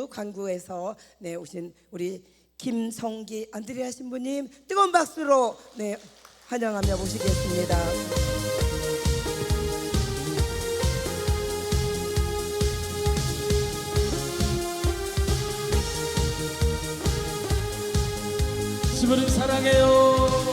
청주 관구에서 오신 우리 김성기 안드레아 신부님 뜨거운 박수로 환영하며 모시겠습니다. 신부님 사랑해요.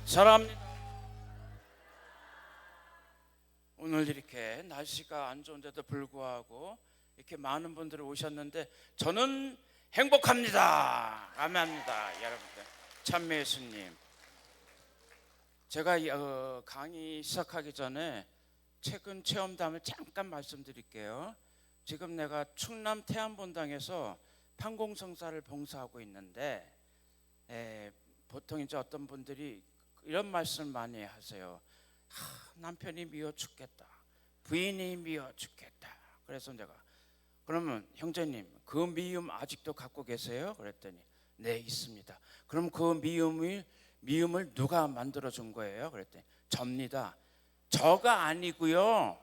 사랑합니다. 오늘 이렇게 날씨가 안 좋은데도 불구하고 이렇게 많은 분들이 오셨는데 저는 행복합니다. 감사합니다. 여러분들 참매 예수님, 제가 강의 시작하기 전에 최근 체험담을 잠깐 말씀드릴게요. 지금 내가 충남 태안본당에서 판공성사를 봉사하고 있는데 보통 이제 어떤 분들이 이런 말씀 많이 하세요. 남편이 미워 죽겠다, 부인이 미워 죽겠다. 그래서 내가 그러면 형제님 그 미움 아직도 갖고 계세요? 그랬더니 네 있습니다. 그럼 그 미움을 누가 만들어 준 거예요? 그랬더니 접니다. 저가 아니고요,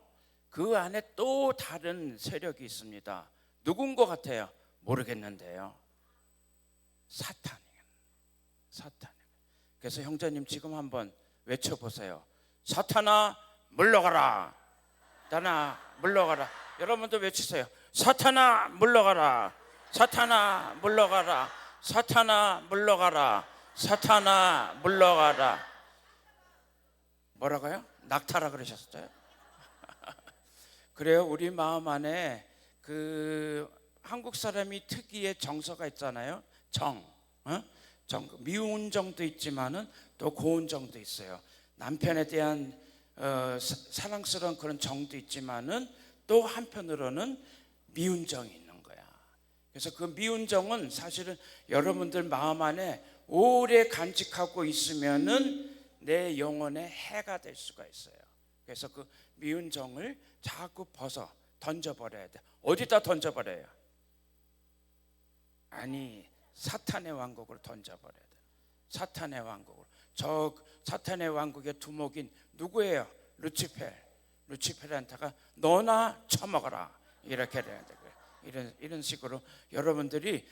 그 안에 또 다른 세력이 있습니다. 누군 것 같아요? 모르겠는데요. 사탄. 그래서 형제님 지금 한번 외쳐보세요. 사탄아 물러가라. 사탄아 물러가라. 여러분도 외치세요. 사탄아 물러가라. 사탄아 물러가라. 사탄아 물러가라. 사탄아 물러가라. 뭐라고요? 낙타라 그러셨어요? 그래요. 우리 마음 안에 그 한국 사람이 특유의 정서가 있잖아요. 미운 정도 있지만은 또 고운 정도 있어요. 남편에 대한 사랑스러운 그런 정도 있지만은 또 한편으로는 미운 정이 있는 거야. 그래서 그 미운 정은 사실은 여러분들 마음 안에 오래 간직하고 있으면은 내 영혼에 해가 될 수가 있어요. 그래서 그 미운 정을 자꾸 던져버려야 돼. 어디다 던져버려요? 아니, 사탄의 왕국으로 던져버려야 돼. 사탄의 왕국으로. 저 사탄의 왕국의 두목인 누구예요? 루치페르한테가 너나 처먹어라 이렇게 해야 돼. 이런 식으로 여러분들이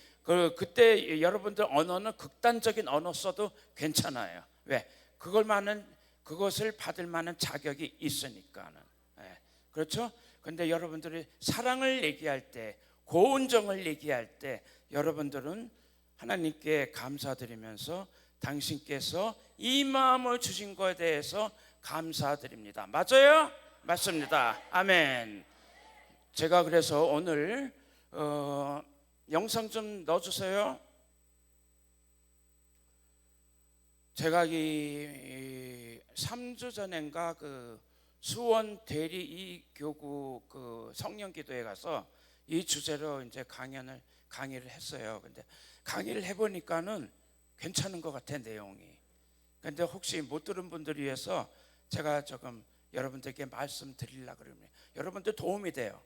그때 여러분들 언어는 극단적인 언어 써도 괜찮아요. 왜? 그것을 받을 만한 자격이 있으니까는. 그렇죠? 근데 여러분들이 사랑을 얘기할 때, 고운 정을 얘기할 때 여러분들은 하나님께 감사드리면서 당신께서 이 마음을 주신 것에 대해서 감사드립니다. 맞아요? 맞습니다. 아멘. 제가 그래서 오늘 영상 좀 넣어주세요. 제가 이 3주 전인가 그 수원 대리 이 교구 그 성령기도에 가서 이 주제로 이제 강의를 했어요. 근데 강의를 해보니까는 괜찮은 것 같아, 내용이. 근데 혹시 못 들은 분들을 위해서 제가 조금 여러분들께 말씀드리려고 그러면 여러분들 도움이 돼요.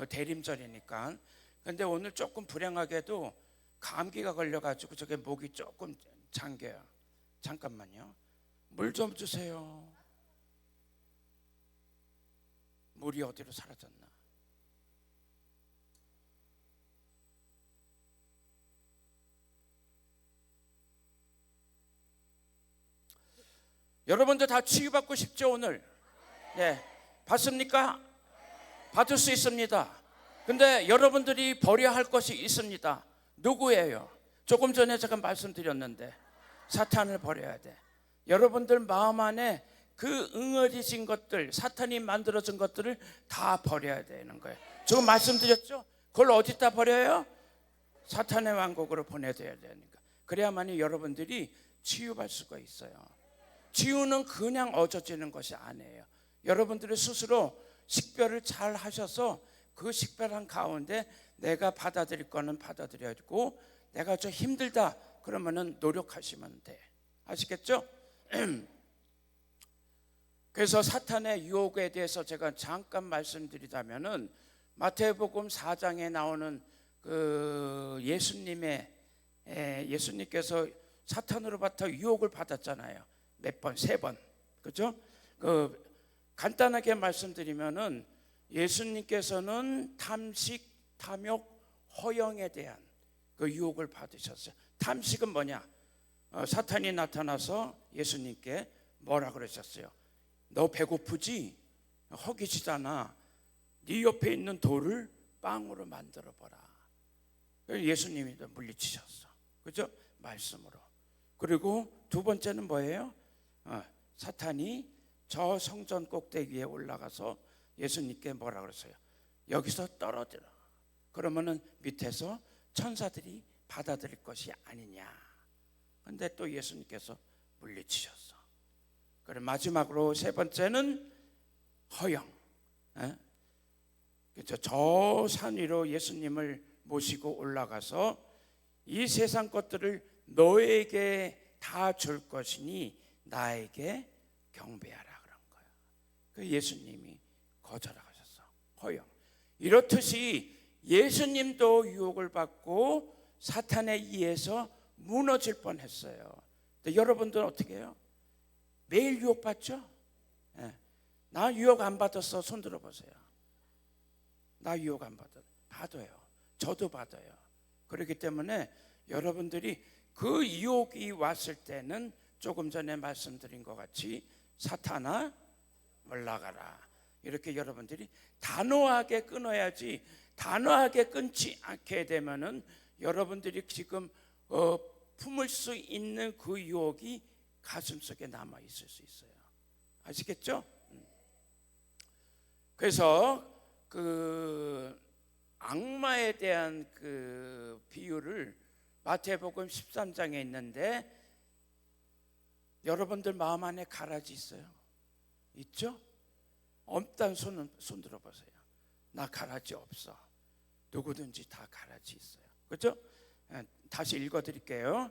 대림절이니까. 근데 오늘 조금 불행하게도 감기가 걸려가지고 저게 목이 조금 잠겨요. 잠깐만요. 물 좀 주세요. 물이 어디로 사라졌나? 여러분들 다 치유받고 싶죠 오늘? 네, 받습니까? 받을 수 있습니다. 근데 여러분들이 버려야 할 것이 있습니다. 누구예요? 조금 전에 제가 말씀드렸는데 사탄을 버려야 돼. 여러분들 마음 안에 그 응어리진 것들, 사탄이 만들어준 것들을 다 버려야 되는 거예요. 지금 말씀드렸죠? 그걸 어디다 버려요? 사탄의 왕국으로 보내줘야 되니까. 그래야만이 여러분들이 치유받을 수가 있어요. 치유는 그냥 얻어지는 것이 아니에요. 여러분들이 스스로 식별을 잘 하셔서 그 식별한 가운데 내가 받아들일 거는 받아들여야 되고, 내가 좀 힘들다 그러면은 노력하시면 돼. 아시겠죠? 그래서 사탄의 유혹에 대해서 제가 잠깐 말씀드리자면은, 마태복음 4장에 나오는 그 예수님께서 사탄으로부터 유혹을 받았잖아요. 몇 번, 3번, 그죠? 그 간단하게 말씀드리면은, 예수님께서는 탐식, 탐욕, 허영에 대한 그 유혹을 받으셨어요. 탐식은 뭐냐? 사탄이 나타나서 예수님께 뭐라 그러셨어요? 너 배고프지? 허기지잖아. 네 옆에 있는 돌을 빵으로 만들어 보라. 예수님이 물리치셨어. 그죠? 말씀으로. 그리고 두 번째는 뭐예요? 사탄이 저 성전 꼭대기에 올라가서 예수님께 뭐라 그랬어요? 여기서 떨어뜨려. 그러면은 밑에서 천사들이 받아들일 것이 아니냐. 근데 또 예수님께서 물리치셨어. 그래, 마지막으로 세 번째는 허영. 그렇죠? 저 산 위로 예수님을 모시고 올라가서 이 세상 것들을 너에게 다 줄 것이니 나에게 경배하라 그런 거예요. 그 예수님이 거절하셨어. 허영. 이렇듯이 예수님도 유혹을 받고 사탄에 의해서 무너질 뻔했어요. 근데 여러분들은 어떻게 해요? 매일 유혹받죠? 나 유혹 안 받았어. 손 들어보세요. 나 유혹 안 받아요. 저도 받아요. 그렇기 때문에 여러분들이 그 유혹이 왔을 때는 조금 전에 말씀드린 것 같이 사탄아 물러가라. 이렇게 여러분들이 단호하게 끊어야지. 단호하게 끊지 않게 되면은 여러분들이 지금 품을 수 있는 그 유혹이 가슴속에 남아 있을 수 있어요. 아시겠죠? 그래서 그 악마에 대한 그 비유를 마태복음 13장에 있는데, 여러분들 마음 안에 가라지 있어요? 있죠? 없단 손 들어보세요. 나 가라지 없어. 누구든지 다 가라지 있어요. 그렇죠? 다시 읽어드릴게요.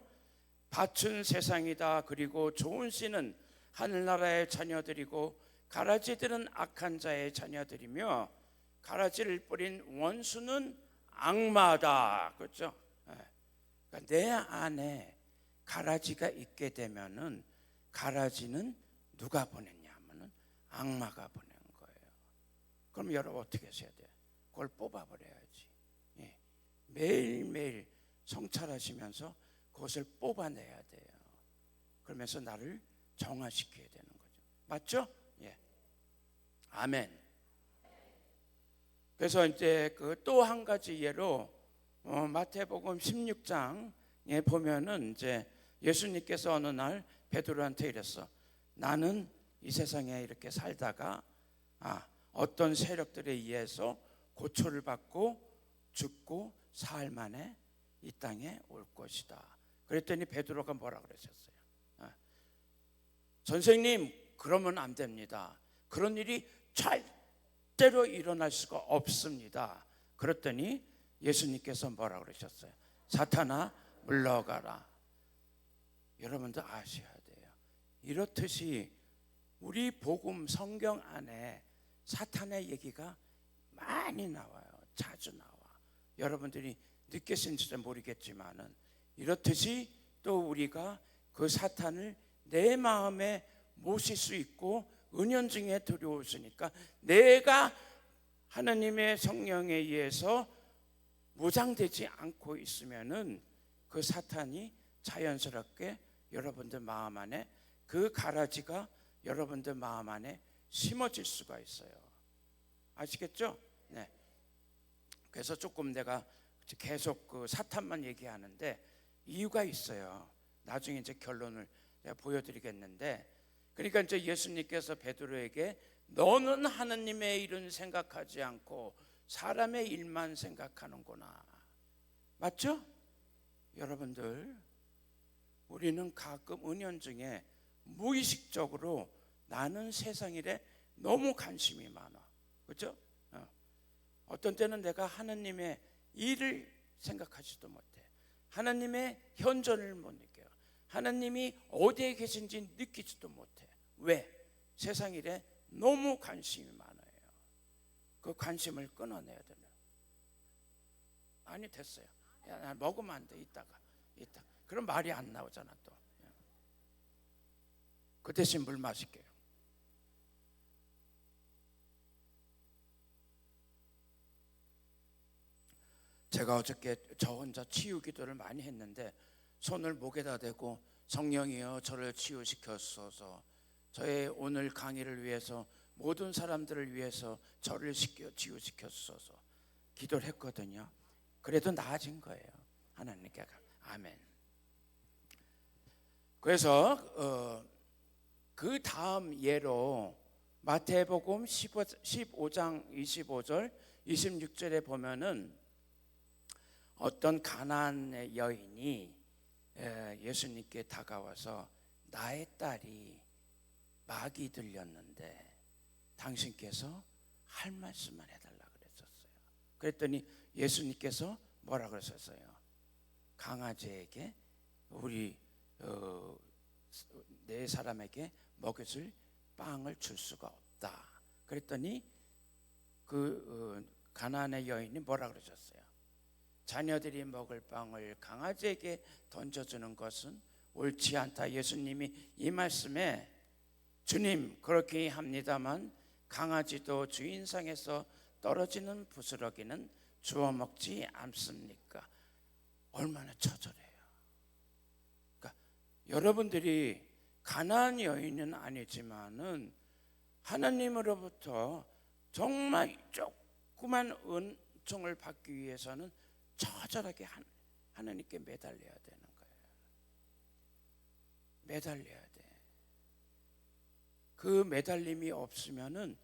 밭은 세상이다. 그리고 좋은 씨는 하늘나라의 자녀들이고 가라지들은 악한 자의 자녀들이며 가라지를 뿌린 원수는 악마다. 그렇죠? 그러니까 내 안에 가라지가 있게 되면은 가라지는 누가 보냈냐 하면은 악마가 보낸 거예요. 그럼 여러분 어떻게 하셔야 돼요? 그걸 뽑아버려야지. 매일매일 성찰하시면서 그것을 뽑아내야 돼요. 그러면서 나를 정화시켜야 되는 거죠. 맞죠? 예. 아멘. 그래서 이제 그 또 한 가지 예로 마태복음 16장에 보면은 이제 예수님께서 어느 날 베드로한테 이랬어. 나는 이 세상에 이렇게 살다가 어떤 세력들에 의해서 고초를 받고 죽고 사흘 만에 이 땅에 올 것이다. 그랬더니 베드로가 뭐라 그러셨어요? 선생님, 그러면 안 됩니다. 그런 일이 절대로 일어날 수가 없습니다. 그랬더니 예수님께서 뭐라 그러셨어요? 사탄아 물러가라. 여러분도 아셔야 돼요. 이렇듯이 우리 복음 성경 안에 사탄의 얘기가 많이 나와요. 자주 나와. 여러분들이 느끼신지도 모르겠지만은 이렇듯이 또 우리가 그 사탄을 내 마음에 모실 수 있고 은연중에 들어오시니까 내가 하나님의 성령에 의해서 무장되지 않고 있으면은 그 사탄이 자연스럽게 여러분들 마음 안에 그 가라지가 여러분들 마음 안에 심어질 수가 있어요. 아시겠죠? 네. 그래서 조금 내가 계속 그 사탄만 얘기하는데 이유가 있어요. 나중에 이제 결론을 내가 보여드리겠는데, 그러니까 이제 예수님께서 베드로에게 너는 하느님의 일은 생각하지 않고 사람의 일만 생각하는구나. 맞죠? 여러분들, 우리는 가끔 은연중에 무의식적으로 나는 세상 일에 너무 관심이 많아. 그렇죠? 어떤 때는 내가 하느님의 일을 생각하지도 못해. 하나님의 현존을 못 느껴요. 하나님이 어디에 계신지 느끼지도 못해. 왜? 세상 일에 너무 관심이 많아요. 그 관심을 끊어내야 되는. 아니 됐어요. 야, 나 먹으면 안 돼. 이따. 그럼 말이 안 나오잖아 또. 그 대신 물 마실게요. 제가 어저께 저 혼자 치유 기도를 많이 했는데 손을 목에다 대고 성령이여 저를 치유시켰소서. 저의 오늘 강의를 위해서 모든 사람들을 위해서 저를 치유시켰소서 기도를 했거든요. 그래도 나아진 거예요. 하나님께 아멘. 그래서 그 다음 예로 마태복음 15장 25절 26절에 보면은 어떤 가나안의 여인이 예수님께 다가와서 나의 딸이 마귀 들렸는데 당신께서 할 말씀만 해달라 그랬었어요. 그랬더니 예수님께서 뭐라 그러셨어요? 강아지에게 우리 네 사람에게 먹여줄 빵을 줄 수가 없다. 그랬더니 그 가나안의 여인이 뭐라 그러셨어요? 자녀들이 먹을 빵을 강아지에게 던져주는 것은 옳지 않다. 예수님이 이 말씀에 주님 그렇게 합니다만 강아지도 주인상에서 떨어지는 부스러기는 주워 먹지 않습니까? 얼마나 처절해요. 그러니까 여러분들이 가나안 여인은 아니지만은 하나님으로부터 정말 조그만 은총을 받기 위해서는 처절하게 하나님께 매달려야 되는 거예요. 매달려야 돼. 그 매달림이 없으면은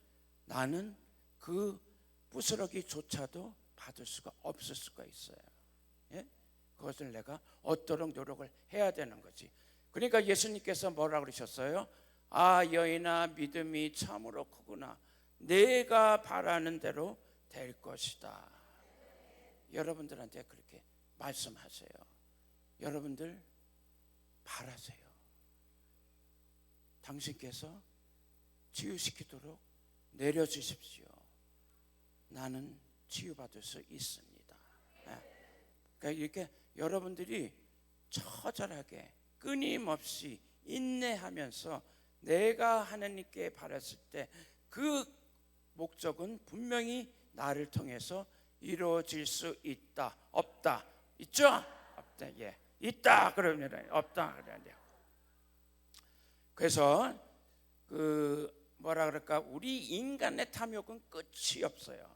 나는 그 부스러기조차도 받을 수가 없을 수가 있어요. 예? 그것을 내가 얻도록 노력을 해야 되는 거지. 그러니까 예수님께서 뭐라 그러셨어요? 아 여인아 믿음이 참으로 크구나. 내가 바라는 대로 될 것이다. 여러분들한테 그렇게 말씀하세요. 여러분들 바라세요. 당신께서 치유시키도록 내려주십시오. 나는 치유받을 수 있습니다. 그러니까 이렇게 여러분들이 처절하게 끊임없이 인내하면서 내가 하나님께 바랐을 때 그 목적은 분명히 나를 통해서 이루어질 수 있다. 없다. 있죠? 없다. 예. 있다. 그러면 없다. 그러는데요. 그래서 그 뭐라 그럴까? 우리 인간의 탐욕은 끝이 없어요.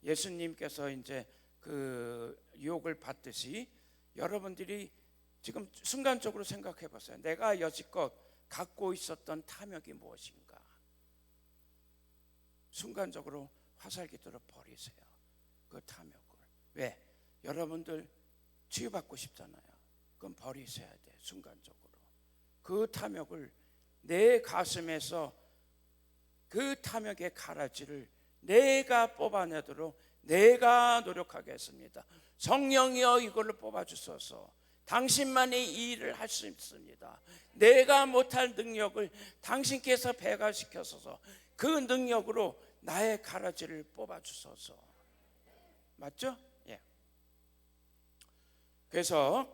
예수님께서 이제 그 유혹을 받듯이 여러분들이 지금 순간적으로 생각해 보세요. 내가 여지껏 갖고 있었던 탐욕이 무엇인가? 순간적으로 화살기도로 버리세요. 그 탐욕을. 왜? 여러분들 치유받고 싶잖아요. 그럼 버리셔야 돼. 순간적으로. 그 탐욕을 내 가슴에서 그 탐욕의 가라지를 내가 뽑아내도록 내가 노력하겠습니다. 성령이여 이걸로 뽑아주소서. 당신만이 이 일을 할 수 있습니다. 내가 못할 능력을 당신께서 배가시켜서 그 능력으로 나의 가라지를 뽑아주소서. 맞죠? 예. 그래서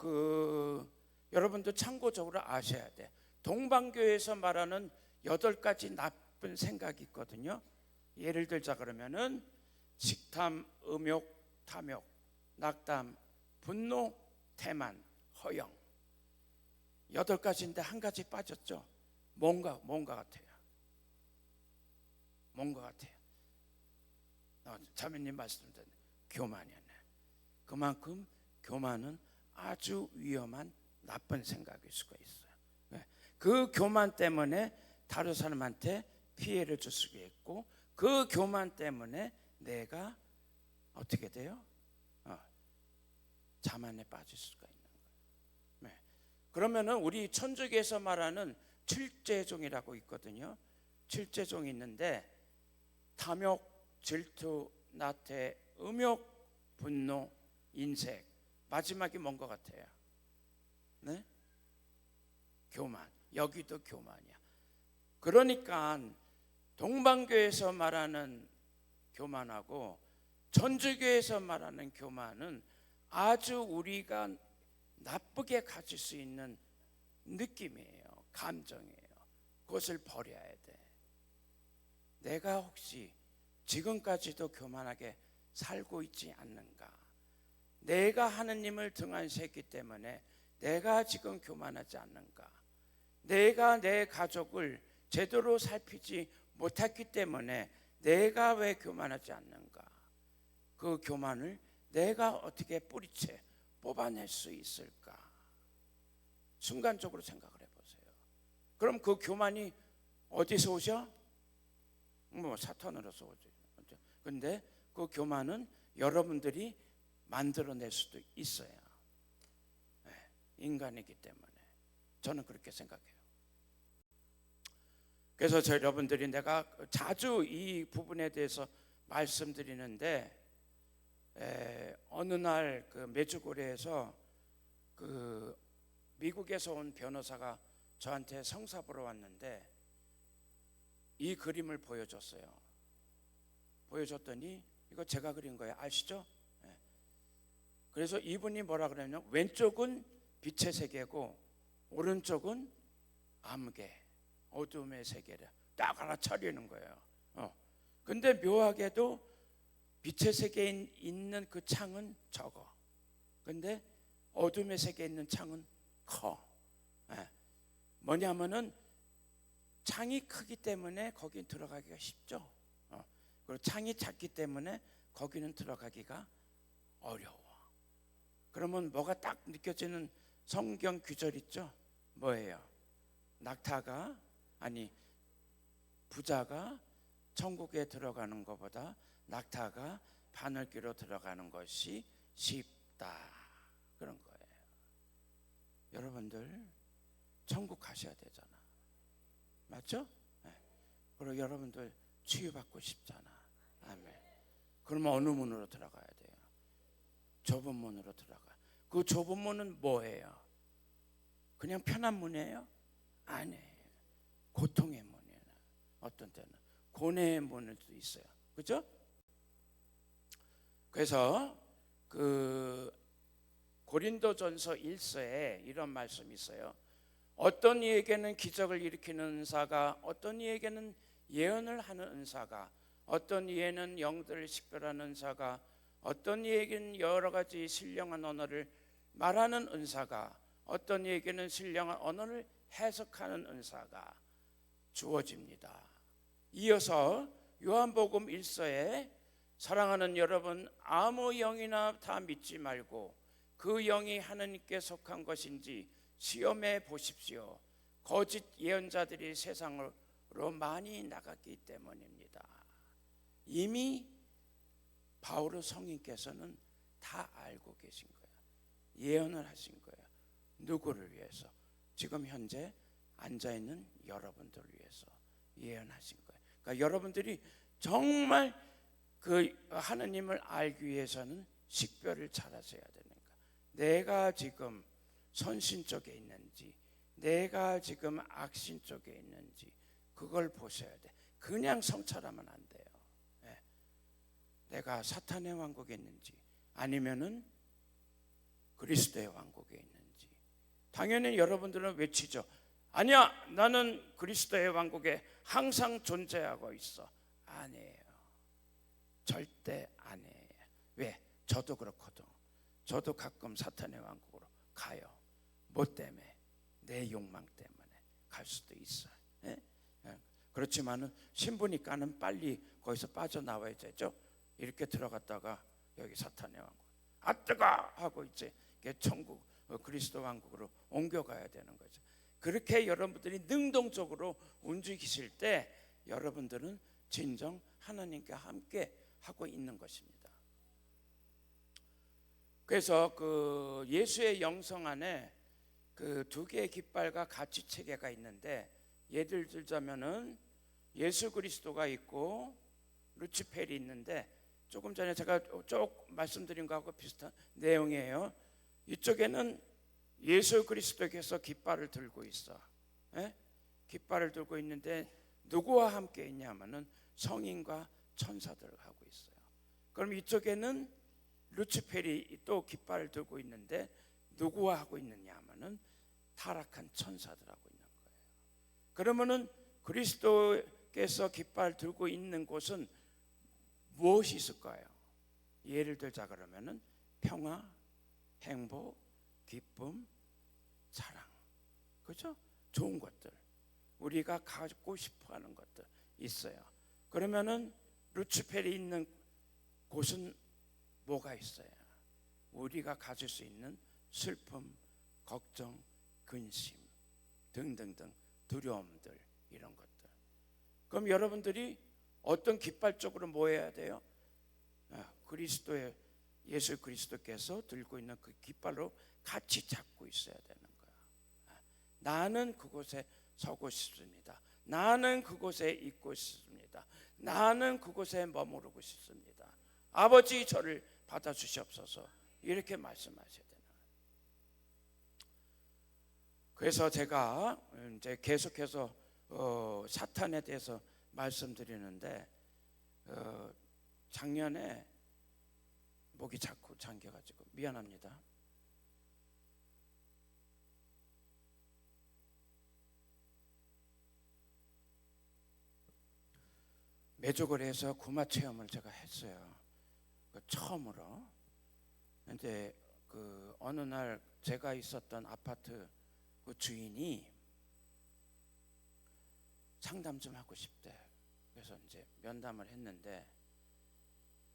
여러분도 참고적으로 아셔야 돼. 동방교회에서 말하는 8가지 나쁜 생각이 있거든요. 예를 들자 그러면은 식탐, 음욕, 탐욕, 낙담, 분노, 태만, 허영. 8가지인데 한 가지 빠졌죠. 뭔가 같아요. 뭔가 같아요. 자매님 말씀대로 교만이네. 그만큼 교만은 아주 위험한 나쁜 생각일 수가 있어요. 그 교만 때문에 다른 사람한테 피해를 줄 수가 있고 그 교만 때문에 내가 어떻게 돼요? 자만에 빠질 수가 있는 거예요. 그러면은 우리 천주교에서 말하는 칠제종이라고 있거든요. 칠제종이 있는데 탐욕, 질투, 나태, 음욕, 분노, 인색. 마지막이 뭔 것 같아요? 네? 교만. 여기도 교만이야. 그러니까 동방교에서 말하는 교만하고 전주교에서 말하는 교만은 아주 우리가 나쁘게 가질 수 있는 느낌이에요. 감정이에요. 그것을 버려야 돼. 내가 혹시 지금까지도 교만하게 살고 있지 않는가? 내가 하느님을 등한시했기 때문에 내가 지금 교만하지 않는가? 내가 내 가족을 제대로 살피지 못했기 때문에 내가 왜 교만하지 않는가? 그 교만을 내가 어떻게 뿌리채 뽑아낼 수 있을까? 순간적으로 생각을 해보세요. 그럼 그 교만이 어디서 오죠? 뭐 사탄으로서 오죠. 근데 그 교만은 여러분들이 만들어낼 수도 있어요. 인간이기 때문에 저는 그렇게 생각해요. 그래서 여러분들이 내가 자주 이 부분에 대해서 말씀드리는데 어느 날 그 메주고리에서 그 미국에서 온 변호사가 저한테 성사 보러 왔는데 이 그림을 보여줬어요. 보여줬더니 이거 제가 그린 거예요. 아시죠? 그래서 이분이 뭐라 그러냐면 왼쪽은 빛의 세계고 오른쪽은 암흑의 어둠의 세계를 딱 알아차리는 거예요. 근데 묘하게도 빛의 세계에 있는 그 창은 적어. 근데 어둠의 세계에 있는 창은 커. 뭐냐면은 창이 크기 때문에 거기 들어가기가 쉽죠. 그리고 창이 작기 때문에 거기는 들어가기가 어려워. 그러면 뭐가 딱 느껴지는 성경 구절 있죠? 뭐예요? 낙타가 아니 부자가 천국에 들어가는 것보다 낙타가 바늘귀로 들어가는 것이 쉽다. 그런 거예요. 여러분들 천국 가셔야 되잖아. 맞죠? 그리고 여러분들 치유받고 싶잖아. 아멘. 그러면 어느 문으로 들어가야 돼요? 좁은 문으로 들어가. 그 좁은 문은 뭐예요? 그냥 편한 문이에요? 아니에요. 고통의 문이에요. 어떤 때는 고뇌의 문도 있어요. 그죠? 그래서 그 고린도전서 1서에 이런 말씀이 있어요. 어떤 이에게는 기적을 일으키는 은사가, 어떤 이에게는 예언을 하는 은사가, 어떤 이에는 영들을 식별하는 은사가, 어떤 이에게는 여러 가지 신령한 언어를 말하는 은사가, 어떤 이에게는 신령한 언어를 해석하는 은사가 주어집니다. 이어서 요한복음 1서에 사랑하는 여러분, 아무 영이나 다 믿지 말고 그 영이 하나님께 속한 것인지 시험해 보십시오. 거짓 예언자들이 세상으로 많이 나갔기 때문입니다. 이미 바울 성인께서는 다 알고 계신 거예요. 예언을 하신 거예요. 누구를 위해서? 지금 현재 앉아있는 여러분들을 위해서 예언하신 거예요. 그러니까 여러분들이 정말 그 하느님을 알기 위해서는 식별을 잘하셔야 되는 거예요. 내가 지금 선신 쪽에 있는지, 내가 지금 악신 쪽에 있는지 그걸 보셔야 돼. 그냥 성찰하면 안 돼요. 내가 사탄의 왕국에 있는지 아니면은 그리스도의 왕국에 있는지. 당연히 여러분들은 외치죠. 아니야, 나는 그리스도의 왕국에 항상 존재하고 있어. 아니에요. 절대 아니에요. 왜? 저도 그렇거든. 저도 가끔 사탄의 왕국으로 가요. 뭐 때문에? 내 욕망 때문에 갈 수도 있어요. 그렇지만은 신부니까는 빨리 거기서 빠져나와야 되죠. 이렇게 들어갔다가 여기 사탄의 왕국, 아 뜨거 하고 이제 천국 그리스도 왕국으로 옮겨가야 되는 거죠. 그렇게 여러분들이 능동적으로 움직이실 때 여러분들은 진정 하나님과 함께 하고 있는 것입니다. 그래서 그 예수의 영성 안에 그 두 개의 깃발과 가치 체계가 있는데, 예를 들자면은 예수 그리스도가 있고 루치펠이 있는데, 조금 전에 제가 쭉 말씀드린 거하고 비슷한 내용이에요. 이쪽에는 예수 그리스도께서 깃발을 들고 있어. 예? 깃발을 들고 있는데 누구와 함께 있냐면은 성인과 천사들을 하고 있어요. 그럼 이쪽에는 루치페리 또 깃발을 들고 있는데 누구와 하고 있느냐 하면은 타락한 천사들하고 있는 거예요. 그러면은 그리스도께서 깃발 들고 있는 곳은 무엇이 있을까요? 예를 들자 그러면은 평화, 행복, 기쁨, 사랑, 그렇죠? 좋은 것들, 우리가 갖고 싶어하는 것들 있어요. 그러면은 루치펠이 있는 곳은 뭐가 있어요? 우리가 가질 수 있는 슬픔, 걱정, 근심 등등등 두려움들 이런 것들. 그럼 여러분들이 어떤 깃발 쪽으로 모여야 돼요? 그리스도의 예수 그리스도께서 들고 있는 그 깃발로 같이 잡고 있어야 되는 거야. 나는 그곳에 서고 싶습니다. 나는 그곳에 있고 싶습니다. 나는 그곳에 머무르고 싶습니다. 아버지 저를 받아주시옵소서. 이렇게 말씀하셔야 되는 거예요. 그래서 제가 이제 계속해서 사탄에 대해서 말씀드리는데 작년에 목이 자꾸 잠겨가지고 미안합니다. 매주거리에서 구마 체험을 제가 했어요. 처음으로. 근데 그 어느 날 제가 있었던 아파트 그 주인이 상담 좀 하고 싶대. 그래서 이제 면담을 했는데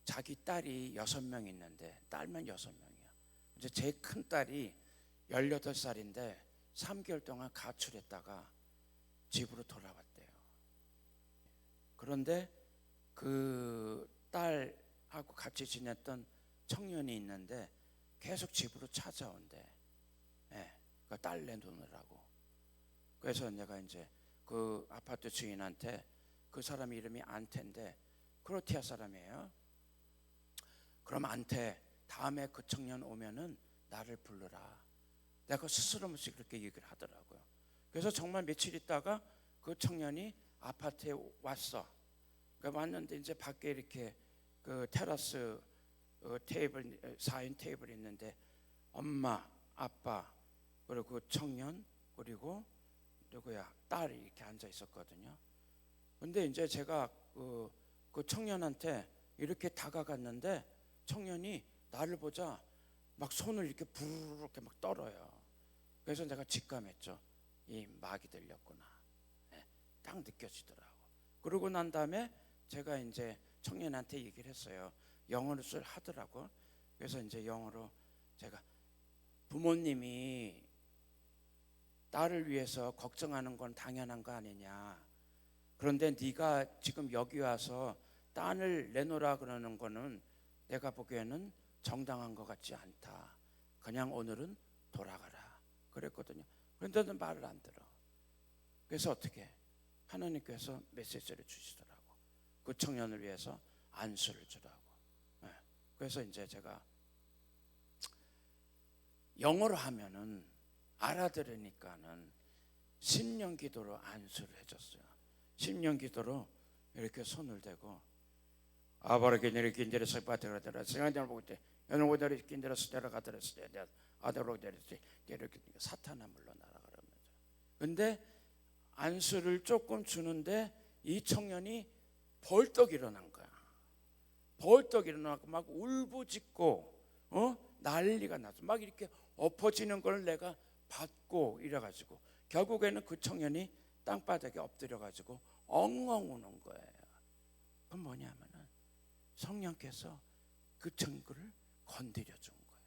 자기 딸이 6명 있는데 딸만 6명이야. 이제 제일 큰 딸이 18살인데 3개월 동안 가출했다가 집으로 돌아왔대요. 그런데 그 딸하고 같이 지냈던 청년이 있는데 계속 집으로 찾아온대. 그 딸 내놓으라고. 그래서 내가 이제 그 아파트 주인한테 그 사람 이름이 안테인데 크로티아 사람이에요. 그럼 안테 다음에 그 청년 오면은 나를 부르라. 내가 스스럼 없이 그렇게 얘기를 하더라고요. 그래서 정말 며칠 있다가 그 청년이 아파트에 왔어. 그러니까 왔는데 이제 밖에 이렇게 그 테라스 테이블 4인 테이블이 있는데 엄마, 아빠 그리고 그 청년 그리고 누구야 딸이 이렇게 앉아 있었거든요. 근데 이제 제가 그 청년한테 이렇게 다가갔는데 청년이 나를 보자 막 손을 이렇게 부르르 이렇게 막 떨어요. 그래서 내가 직감했죠. 이 마귀 들렸구나. 딱 느껴지더라고. 그러고 난 다음에 제가 이제 청년한테 얘기를 했어요. 영어를 하더라고. 그래서 이제 영어로 제가 부모님이 딸을 위해서 걱정하는 건 당연한 거 아니냐. 그런데 네가 지금 여기 와서 딸을 내놓으라 그러는 거는 내가 보기에는 정당한 것 같지 않다. 그냥 오늘은 돌아가라 그랬거든요. 그런데도 말을 안 들어. 그래서 어떻게 하나님께서 메시지를 주시더라고. 그 청년을 위해서 안수를 주라고. 그래서 이제 제가 영어로 하면은 알아들으니까는 신령 기도로 안수를 해줬어요. 신령 기도로 이렇게 손을 대고 아바르게 이렇게 인데레서 바테라데라 생각을 보고 때 연호고들이 인데레서 데려가더라스 아데로 데르지 이렇게 사탄아 물러나라 그러면서. 근데 안수를 조금 주는데 이 청년이 벌떡 일어난 거야. 벌떡 일어나고 막 울부짖고 난리가 났어. 막 이렇게 엎어지는 걸 내가 받고 이래가지고 결국에는 그 청년이 땅바닥에 엎드려가지고 엉엉 우는 거예요. 그건 뭐냐면은 성령께서 그 친구를 건드려 준 거예요.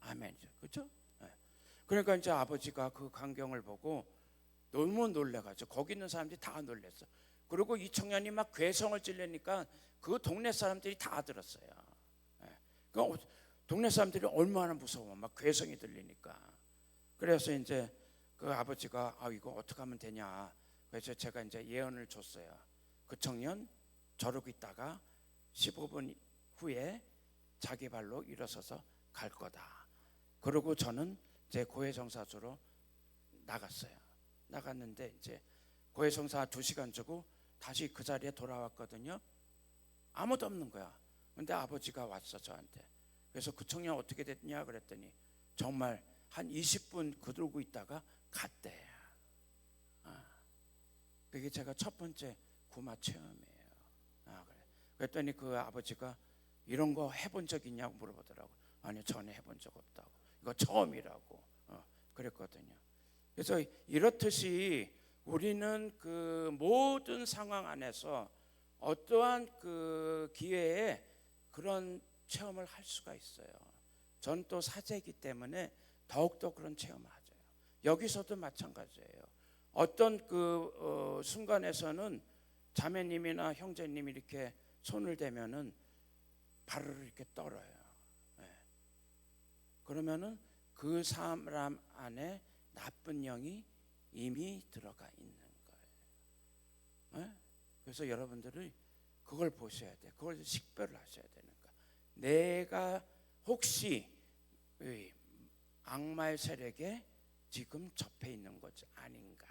아멘이죠, 그렇죠? 그러니까 이제 아버지가 그 광경을 보고 너무 놀래가지고 거기 있는 사람들이 다 놀랬어. 그리고 이 청년이 막 괴성을 찌르니까 그 동네 사람들이 다 들었어요. 그 동네 사람들이 얼마나 무서워, 막 괴성이 들리니까. 그래서 이제 그 아버지가 이거 어떻게 하면 되냐. 그래서 제가 이제 예언을 줬어요. 그 청년 저러고 있다가 15분 후에 자기 발로 일어서서 갈 거다. 그리고 저는 제 고해성사소로 나갔어요. 나갔는데 이제 고해성사 2시간 주고 다시 그 자리에 돌아왔거든요. 아무도 없는 거야. 근데 아버지가 왔어 저한테. 그래서 그 청년 어떻게 됐냐 그랬더니 정말 한 20분 그러고 있다가 갔대. 그게 제가 첫 번째 구마 체험이에요. 그래. 그랬더니 그 아버지가 이런 거 해본 적 있냐고 물어보더라고. 아니요, 전에 해본 적 없다고. 이거 처음이라고 그랬거든요. 그래서 이렇듯이 우리는 그 모든 상황 안에서 어떠한 그 기회에 그런 체험을 할 수가 있어요. 전 또 사제이기 때문에 더욱더 그런 체험을 하죠. 여기서도 마찬가지예요. 어떤 그 순간에서는 자매님이나 형제님이 이렇게 손을 대면은 발을 이렇게 떨어요. 그러면은 그 사람 안에 나쁜 영이 이미 들어가 있는 거예요. 그래서 여러분들이 그걸 보셔야 돼요. 그걸 식별을 하셔야 되는 거예요. 내가 혹시 악마의 세력에 지금 접해 있는 것이 아닌가.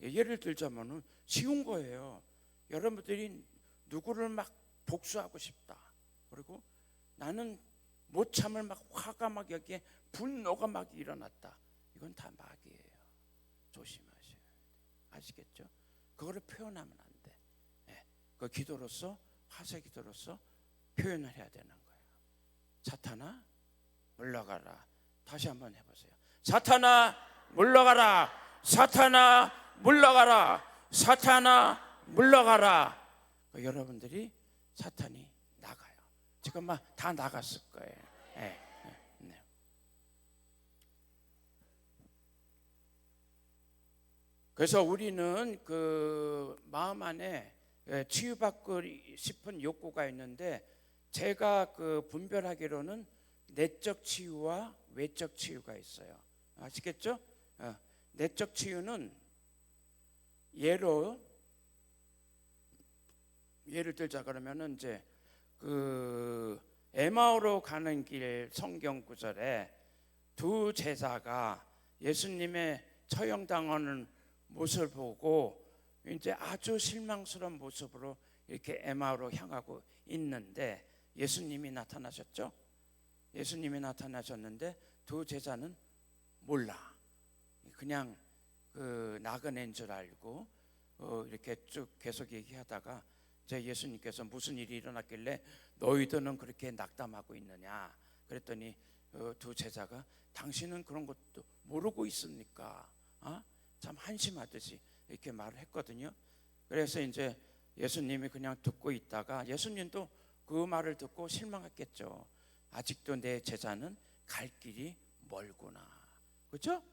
예를 들자면은 쉬운 거예요. 여러분들이 누구를 막 복수하고 싶다. 그리고 나는 못 참을 막 화가 막 여기에 분노가 막 일어났다. 이건 다 마귀예요. 조심하셔야 돼요. 아시겠죠? 그거를 표현하면 안 돼. 그 기도로서 화세 기도로서 표현을 해야 되는 거예요. 사탄아 물러가라. 다시 한번 해보세요. 사탄아 물러가라. 사탄아 물러가라. 사탄아 물러가라. 여러분들이 사탄이 나가요. 지금 막 다 나갔을 거예요. 네. 그래서 우리는 그 마음 안에 치유받고 싶은 욕구가 있는데 제가 그 분별하기로는 내적 치유와 외적 치유가 있어요. 아시겠죠? 내적 치유는 예를 들자 그러면은 이제 그 에마오로 가는 길 성경 구절에 두 제자가 예수님의 처형당하는 모습을 보고 이제 아주 실망스러운 모습으로 이렇게 에마오로 향하고 있는데 예수님이 나타나셨죠? 예수님이 나타나셨는데 두 제자는 몰라. 그냥 그 나그네인 줄 알고 이렇게 쭉 계속 얘기하다가 이제 예수님께서 무슨 일이 일어났길래 너희들은 그렇게 낙담하고 있느냐 그랬더니 두 제자가 당신은 그런 것도 모르고 있습니까? 참 한심하듯이 이렇게 말을 했거든요. 그래서 이제 예수님이 그냥 듣고 있다가 예수님도 그 말을 듣고 실망했겠죠. 아직도 내 제자는 갈 길이 멀구나. 그렇죠?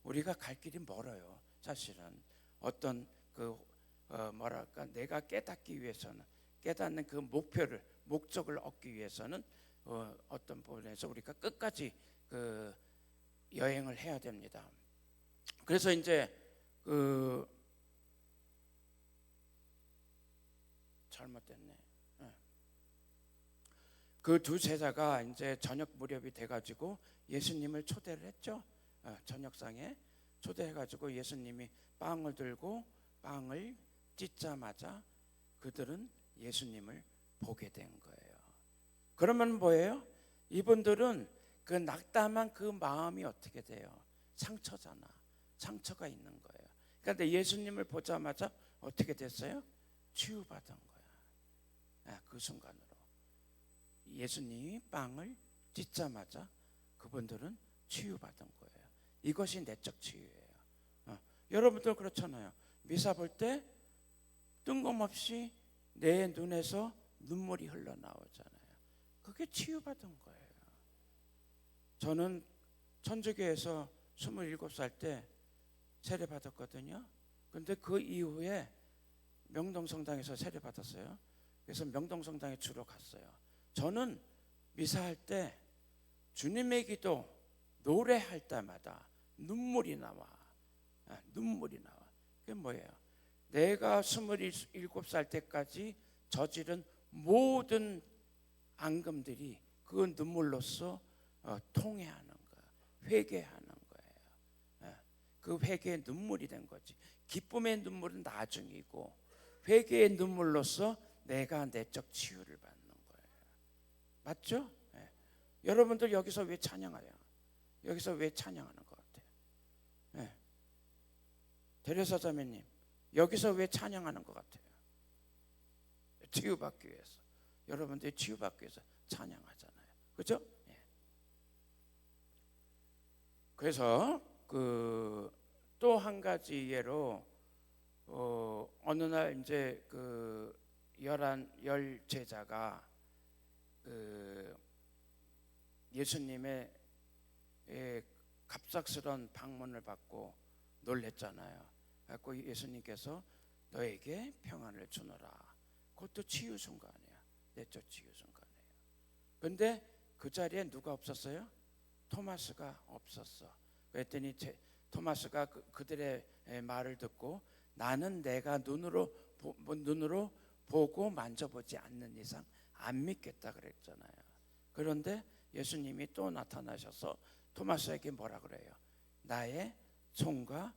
우리가 갈 길이 멀어요. 사실은 어떤 그 뭐랄까 내가 깨닫기 위해서는 깨닫는 그 목적을 얻기 위해서는 어떤 부분에서 우리가 끝까지 그 여행을 해야 됩니다. 그래서 이제 잘못됐네. 그 두 제자가 이제 저녁 무렵이 돼가지고 예수님을 초대를 했죠. 저녁상에 초대해가지고 예수님이 빵을 들고 빵을 찢자마자 그들은 예수님을 보게 된 거예요. 그러면 뭐예요? 이분들은 그 낙담한 그 마음이 어떻게 돼요? 상처잖아. 상처가 있는 거예요. 그런데 예수님을 보자마자 어떻게 됐어요? 치유받은 거야. 그 순간으로 예수님이 빵을 찢자마자 그분들은 치유받은 거예요. 이것이 내적 치유예요. 여러분들 그렇잖아요. 미사 볼 때 뜬금없이 내 눈에서 눈물이 흘러나오잖아요. 그게 치유받은 거예요. 저는 천주교에서 27살 때 세례받았거든요. 근데 그 이후에 명동성당에서 세례받았어요. 그래서 명동성당에 주로 갔어요. 저는 미사할 때 주님의 기도 노래할 때마다 눈물이 나와. 눈물이 나와. 그게 뭐예요? 내가 27살 때까지 저지른 모든 앙금들이 그 눈물로써 통회하는 거야. 회개하는 거예요. 그 회개의 눈물이 된 거지. 기쁨의 눈물은 나중이고 회개의 눈물로써 내가 내적 치유를 받는 거예요. 맞죠? 여러분들 여기서 왜 찬양해요? 여기서 왜 찬양하는 것 같아요? 대려사자매님, 여기서 왜 찬양하는 것 같아요? 치유받기 위해서. 여러분들이 치유받기 위해서 찬양하잖아요. 그렇죠? 그래서 또 한 가지 예로 어느 날 이제 열 제자가 예수님의 갑작스런 방문을 받고 놀랬잖아요. 그래서 예수님께서 너에게 평안을 주노라. 그것도 치유 순간이야. 내적 치유 순간이에요. 그런데 그 자리에 누가 없었어요? 토마스가 없었어. 그랬더니 토마스가 그들의 말을 듣고 나는 내가 눈으로 보고 만져보지 않는 이상 안 믿겠다 그랬잖아요. 그런데 예수님이 또 나타나셔서 토마스에게 뭐라 그래요? 나의 손과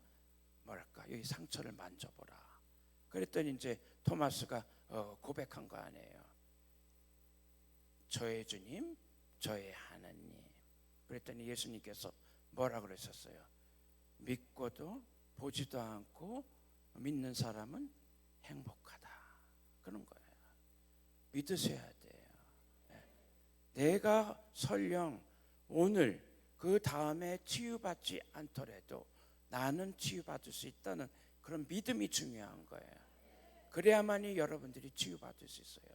여기 상처를 만져보라. 그랬더니 이제 토마스가 고백한 거 아니에요. 저의 주님, 저의 하나님. 그랬더니 예수님께서 뭐라 그러셨어요? 믿고도 보지도 않고 믿는 사람은 행복하다. 그런 거예요. 믿으셔야 돼요. 내가 설령 오늘 그 다음에 치유받지 않더라도 나는 치유받을 수 있다는 그런 믿음이 중요한 거예요. 그래야만이 여러분들이 치유받을 수 있어요.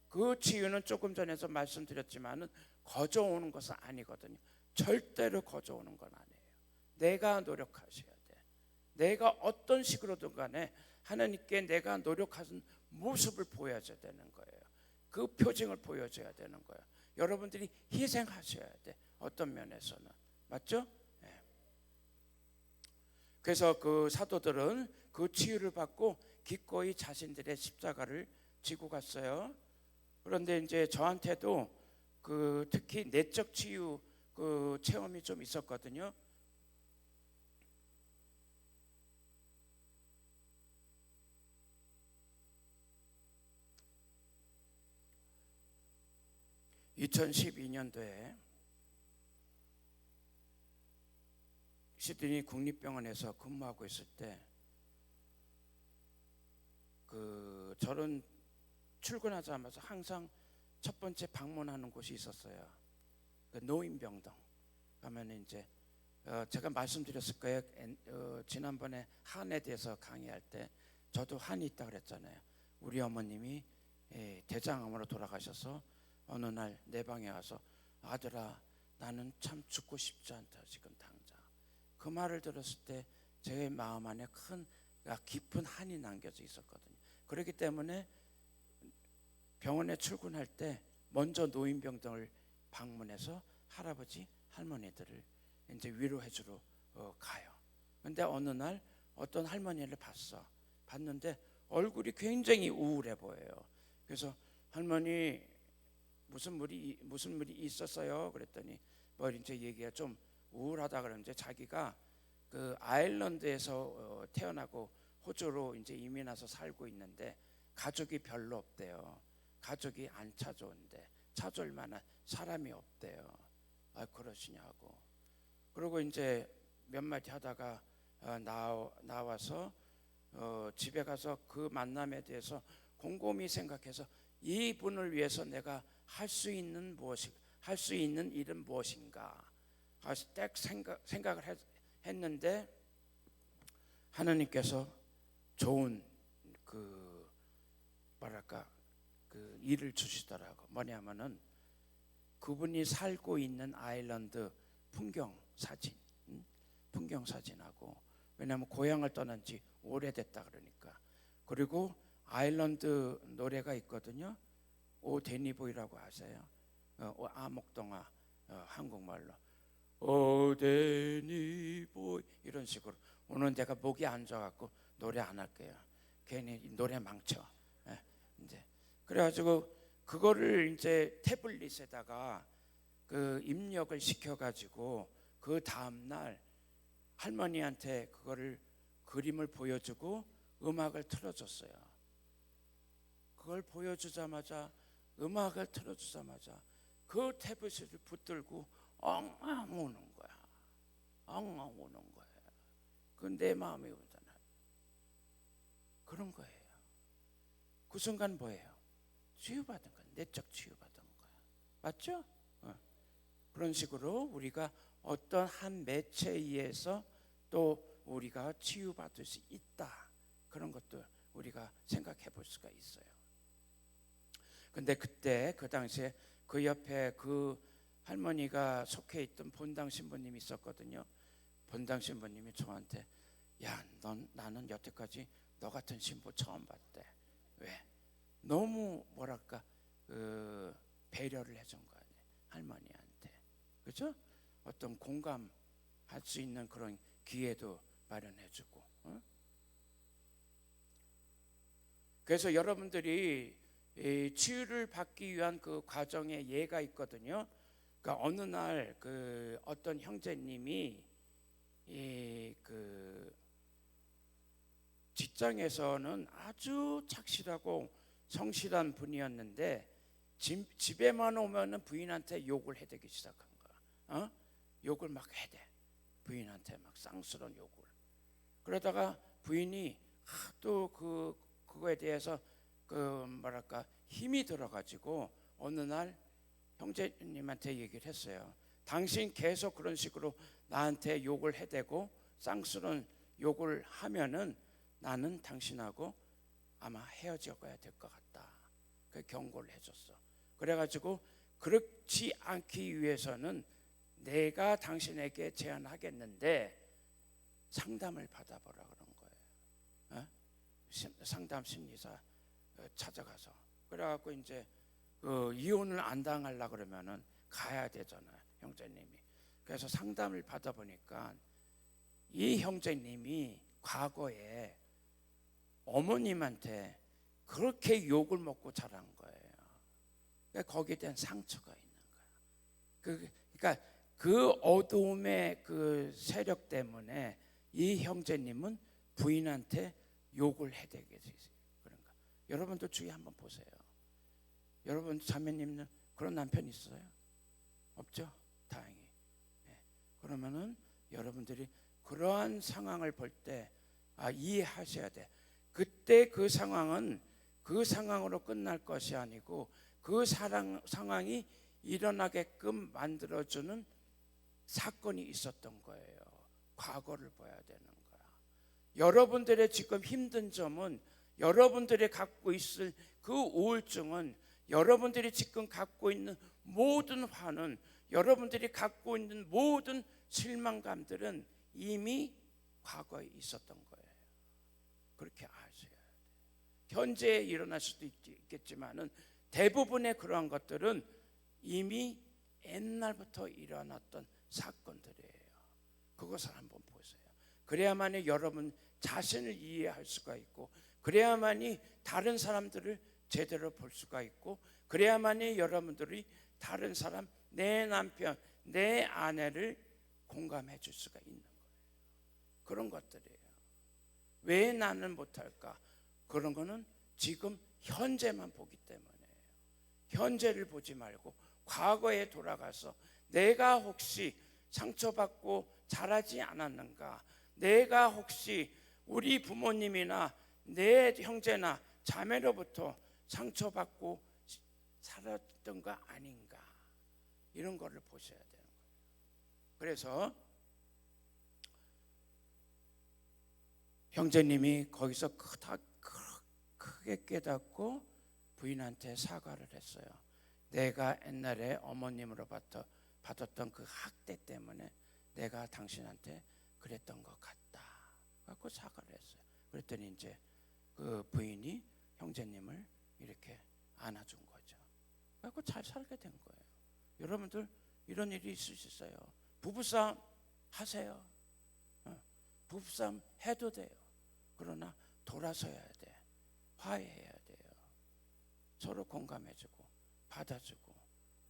그 치유는 조금 전에서 말씀드렸지만은 거저오는 것은 아니거든요. 절대로 거저오는 건 아니에요. 내가 노력하셔야 돼. 내가 어떤 식으로든 간에 하나님께 내가 노력하는 모습을 보여줘야 되는 거예요. 그 표징을 보여줘야 되는 거예요. 여러분들이 희생하셔야 돼. 어떤 면에서는. 맞죠? 그래서 그 사도들은 그 치유를 받고 기꺼이 자신들의 십자가를 지고 갔어요. 그런데 이제 저한테도 특히 내적 치유 체험이 좀 있었거든요. (2012년도에) 시드니 국립병원에서 근무하고 있을 때 저는 출근하자마자 항상 첫 번째 방문하는 곳이 있었어요. 노인병동 가면 이제 제가 말씀드렸을 거예요. 지난번에 한에 대해서 강의할 때 저도 한이 있다 그랬잖아요. 우리 어머님이 대장암으로 돌아가셔서 어느 날 내 방에 와서 아들아 나는 참 죽고 싶지 않다 지금 당장. 그 말을 들었을 때 제 마음 안에 큰 깊은 한이 남겨져 있었거든요. 그렇기 때문에 병원에 출근할 때 먼저 노인병동을 방문해서 할아버지 할머니들을 이제 위로해주러 가요. 근데 어느 날 어떤 할머니를 봤는데 얼굴이 굉장히 우울해 보여요. 그래서 할머니 무슨 일이 있었어요? 그랬더니 이제 얘기가 좀 우울하다 그러는데 자기가 아일랜드에서 태어나고 호주로 이제 이민 와서 살고 있는데 가족이 별로 없대요. 가족이 안 찾아온대. 찾아올 만한 사람이 없대요. 그러시냐고. 그리고 이제 몇 마디 하다가 나와서 집에 가서 그 만남에 대해서 곰곰이 생각해서 이분을 위해서 내가 할 수 있는 일은 무엇인가? 딱 생각을 했는데 하나님께서 좋은 일을 주시더라고. 뭐냐면은 그분이 살고 있는 아일랜드 풍경 사진하고, 왜냐하면 고향을 떠난 지 오래됐다 그러니까. 그리고 아일랜드 노래가 있거든요. 오 데니보이라고 아세요? 아목동화 한국말로 오 데니보이 이런 식으로. 오늘 내가 목이 안 좋아갖고 노래 안 할게요. 괜히 노래 망쳐. 이제 그래가지고 그거를 이제 태블릿에다가 그 입력을 시켜가지고 그 다음날 할머니한테 그거를 그림을 보여주고 음악을 틀어줬어요. 그걸 보여주자마자 음악을 틀어주자마자 그 태블릿을 붙들고 엉엉 우는 거야. 엉엉 우는 거야. 그건 내 마음이 오잖아. 그런 거예요. 그 순간 뭐예요? 치유받은 거야. 내적 치유받은 거야. 맞죠? 그런 식으로 우리가 어떤 한 매체에 의해서 또 우리가 치유받을 수 있다. 그런 것도 우리가 생각해 볼 수가 있어요. 근데 그때 그 당시에 그 옆에 그 할머니가 속해 있던 본당 신부님이 있었거든요. 본당 신부님이 저한테 야, 나는 여태까지 너 같은 신부 처음 봤대. 왜? 너무 뭐랄까 배려를 해준 거 아니에요. 할머니한테. 그죠? 어떤 공감할 수 있는 그런 기회도 마련해주고. 그래서 여러분들이 치유를 받기 위한 그 과정에 예가 있거든요. 그러니까 어느 날 그 어떤 형제님이 그 직장에서는 아주 착실하고 성실한 분이었는데 집에만 오면은 부인한테 욕을 해대기 시작한 거야. 욕을 막 해대. 부인한테 막 쌍스러운 욕을. 그러다가 부인이 하도 그거에 대해서 그 뭐랄까 힘이 들어가지고 어느 날 형제님한테 얘기를 했어요. 당신 계속 그런 식으로 나한테 욕을 해대고 쌍스러운 욕을 하면은 나는 당신하고 아마 헤어져야 될 것 같다. 그 경고를 해줬어. 그래가지고 그렇지 않기 위해서는 내가 당신에게 제안하겠는데 상담을 받아보라 그런 거예요. 상담 심리사 찾아가서 그래갖고 이제 이혼을 안 당하려 그러면은 가야 되잖아요, 형제님이. 그래서 상담을 받아보니까 이 형제님이 과거에 어머님한테 그렇게 욕을 먹고 자란 거예요. 그러니까 거기에 대한 상처가 있는 거야. 그러니까 그 어두움의 그 세력 때문에 이 형제님은 부인한테 욕을 해대게 됐어요. 그런가? 여러분도 주위 한번 보세요. 여러분 자매님은 그런 남편 있어요? 없죠? 다행히. 그러면은 여러분들이 그러한 상황을 볼 때 이해하셔야 돼. 그때 그 상황은 그 상황으로 끝날 것이 아니고 그 상황이 일어나게끔 만들어주는 사건이 있었던 거예요. 과거를 봐야 되는 거야. 여러분들의 지금 힘든 점은 여러분들이 갖고 있을 그 우울증은 여러분들이 지금 갖고 있는 모든 화는 여러분들이 갖고 있는 모든 실망감들은 이미 과거에 있었던 거예요. 그렇게 아셔야 돼요. 현재에 일어날 수도 있겠지만은 대부분의 그러한 것들은 이미 옛날부터 일어났던 사건들이에요. 그것을 한번 보세요. 그래야만이 여러분 자신을 이해할 수가 있고 그래야만이 다른 사람들을 제대로 볼 수가 있고 그래야만이 여러분들이 다른 사람, 내 남편, 내 아내를 공감해 줄 수가 있는 거예요. 그런 것들이에요. 왜 나는 못할까? 그런 거는 지금 현재만 보기 때문에요. 현재를 보지 말고 과거에 돌아가서 내가 혹시 상처받고 자라지 않았는가? 내가 혹시 우리 부모님이나 내 형제나 자매로부터 상처받고 살았던 거 아닌가? 이런 거를 보셔야 되는 거예요. 그래서 형제님이 거기서 크게 깨닫고 부인한테 사과를 했어요. 내가 옛날에 어머님으로부터 받았던 그 학대 때문에 내가 당신한테 그랬던 것 같다. 갖고 사과를 했어요. 그랬더니 이제 그 부인이 형제님을 이렇게 안아준 거죠. 갖고 잘 살게 된 거예요. 여러분들 이런 일이 있을 수 있어요. 부부싸움 하세요. 부부싸움 해도 돼요. 그러나 돌아서야 돼. 화해해야 돼요. 서로 공감해주고 받아주고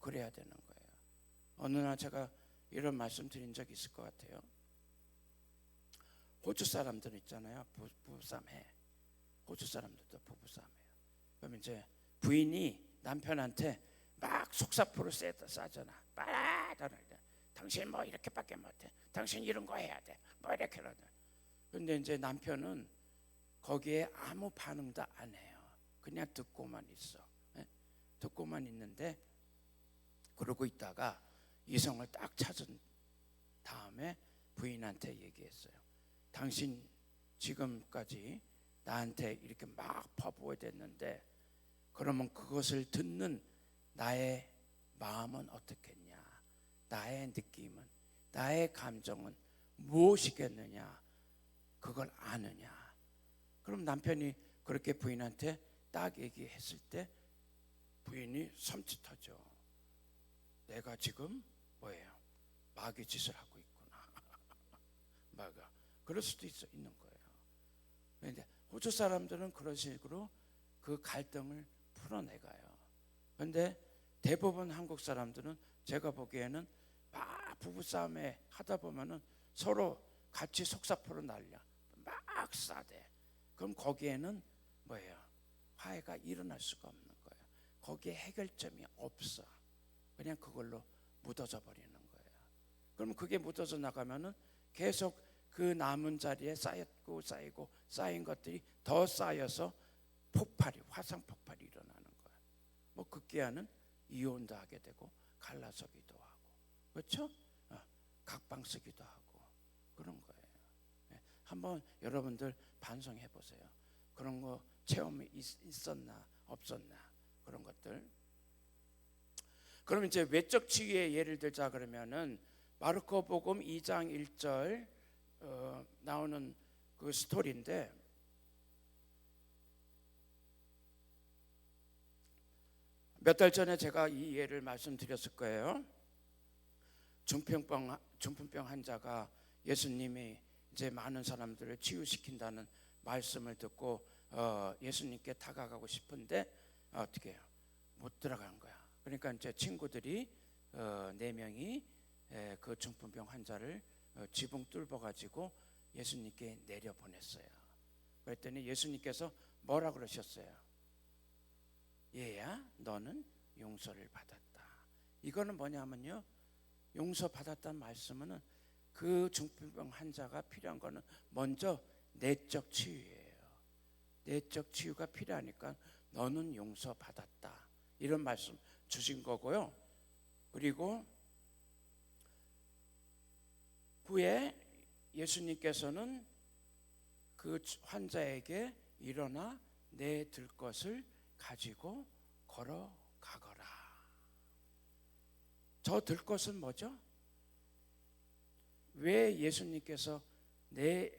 그래야 되는 거예요. 어느 날 제가 이런 말씀 드린 적이 있을 것 같아요. 호주 사람들 있잖아요. 부부싸움해. 호주 사람들도 부부싸움해요. 그럼 이제 부인이 남편한테 막 속사포를 싸잖아. 빨아들어. 당신 뭐 이렇게밖에 못해. 당신 이런 거 해야 돼. 뭐 이렇게 그러네. 근데 이제 남편은 거기에 아무 반응도 안 해요. 그냥 듣고만 있어. 듣고만 있는데 그러고 있다가 이성을 딱 찾은 다음에 부인한테 얘기했어요. 당신 지금까지 나한테 이렇게 막 퍼부어댔는데 그러면 그것을 듣는 나의 마음은 어떻겠냐? 나의 느낌은, 나의 감정은 무엇이겠느냐? 그걸 아느냐? 그럼 남편이 그렇게 부인한테 딱 얘기했을 때 부인이 섬찟하죠. 내가 지금 뭐예요? 마귀 짓을 하고 있구나. 마가 그럴 수도 있는 거예요. 그런데 호주 사람들은 그런 식으로 그 갈등을 풀어내가요. 그런데 대부분 한국 사람들은 제가 보기에는 막 부부싸움에 하다 보면은 서로 같이 속사포로 날려 막 싸대. 그럼 거기에는 뭐예요? 화해가 일어날 수가 없는 거예요. 거기에 해결점이 없어. 그냥 그걸로 묻어져 버리는 거예요. 그럼 그게 묻어져 나가면은 계속 그 남은 자리에 쌓이고 쌓인 것들이 더 쌓여서 화상 폭발이 일어나는 거예요. 뭐 급기야는 이혼도 하게 되고 갈라서기도 하고, 그렇죠? 각방 쓰기도 하고 그런 거예요. 한번 여러분들 반성해 보세요. 그런 거 체험이 있었나 없었나 그런 것들. 그럼 이제 외적 치유의 예를 들자 그러면은 마르코복음 2장 1절 나오는 그 스토리인데 몇 달 전에 제가 이 예를 말씀드렸을 거예요. 중풍병 환자가 예수님이 이제 많은 사람들을 치유시킨다는 말씀을 듣고 예수님께 다가가고 싶은데 어떻게 해요? 못 들어간 거야. 그러니까 이제 친구들이 4명이 그 중풍병 환자를 지붕 뚫어 가지고 예수님께 내려 보냈어요. 그랬더니 예수님께서 뭐라 그러셨어요? 얘야, 너는 용서를 받았다. 이거는 뭐냐면요, 용서 받았다는 말씀은 그 중풍병 환자가 필요한 거는 먼저 내적 치유예요. 내적 치유가 필요하니까 너는 용서 받았다. 이런 말씀 주신 거고요. 그리고 후에 예수님께서는 그 환자에게 일어나 내 들 것을 가지고 걸어가거라. 저 들 것은 뭐죠? 왜 예수님께서 내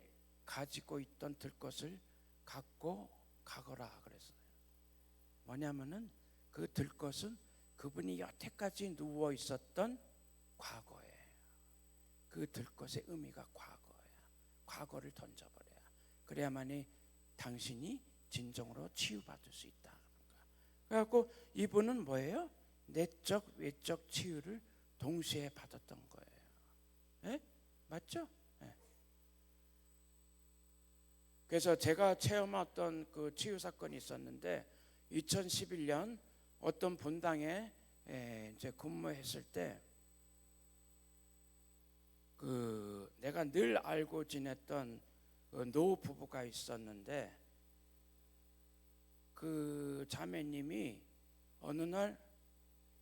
가지고 있던 들 것을 갖고 가거라 그랬어요? 뭐냐면은 그 들 것은 그분이 여태까지 누워 있었던 과거예요. 그 들 것의 의미가 과거예요. 과거를 던져버려야. 그래야만이 당신이 진정으로 치유받을 수 있다. 그래갖고 이분은 뭐예요? 내적 외적 치유를 동시에 받았던 거예요. 예? 맞죠? 예. 그래서 제가 체험했던 그 치유 사건이 있었는데 2011년 어떤 본당에 이제 근무했을 때 그 내가 늘 알고 지냈던 노 부부가 있었는데 그 자매님이 어느 날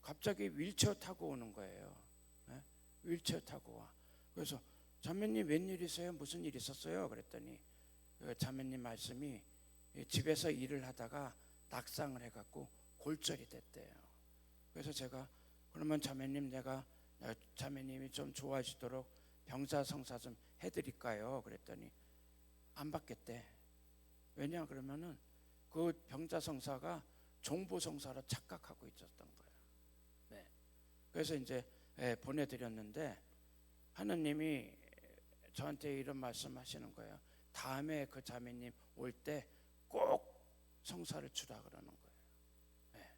갑자기 휠체어 타고 오는 거예요. 네? 휠체어 타고 와. 그래서 자매님 웬일이세요? 무슨 일 있었어요? 그랬더니 그 자매님 말씀이 집에서 일을 하다가 낙상을 해갖고 골절이 됐대요. 그래서 제가 그러면 자매님 내가 자매님이 좀 좋아하시도록 병자성사 좀 해드릴까요? 그랬더니 안 받겠대. 왜냐 그러면은 그 병자성사가 종부성사로 착각하고 있었던 거예요. 네. 그래서 이제 보내드렸는데 하느님이 저한테 이런 말씀하시는 거예요. 다음에 그 자매님 올 때 꼭 성사를 주라 그러는 거예요. 네.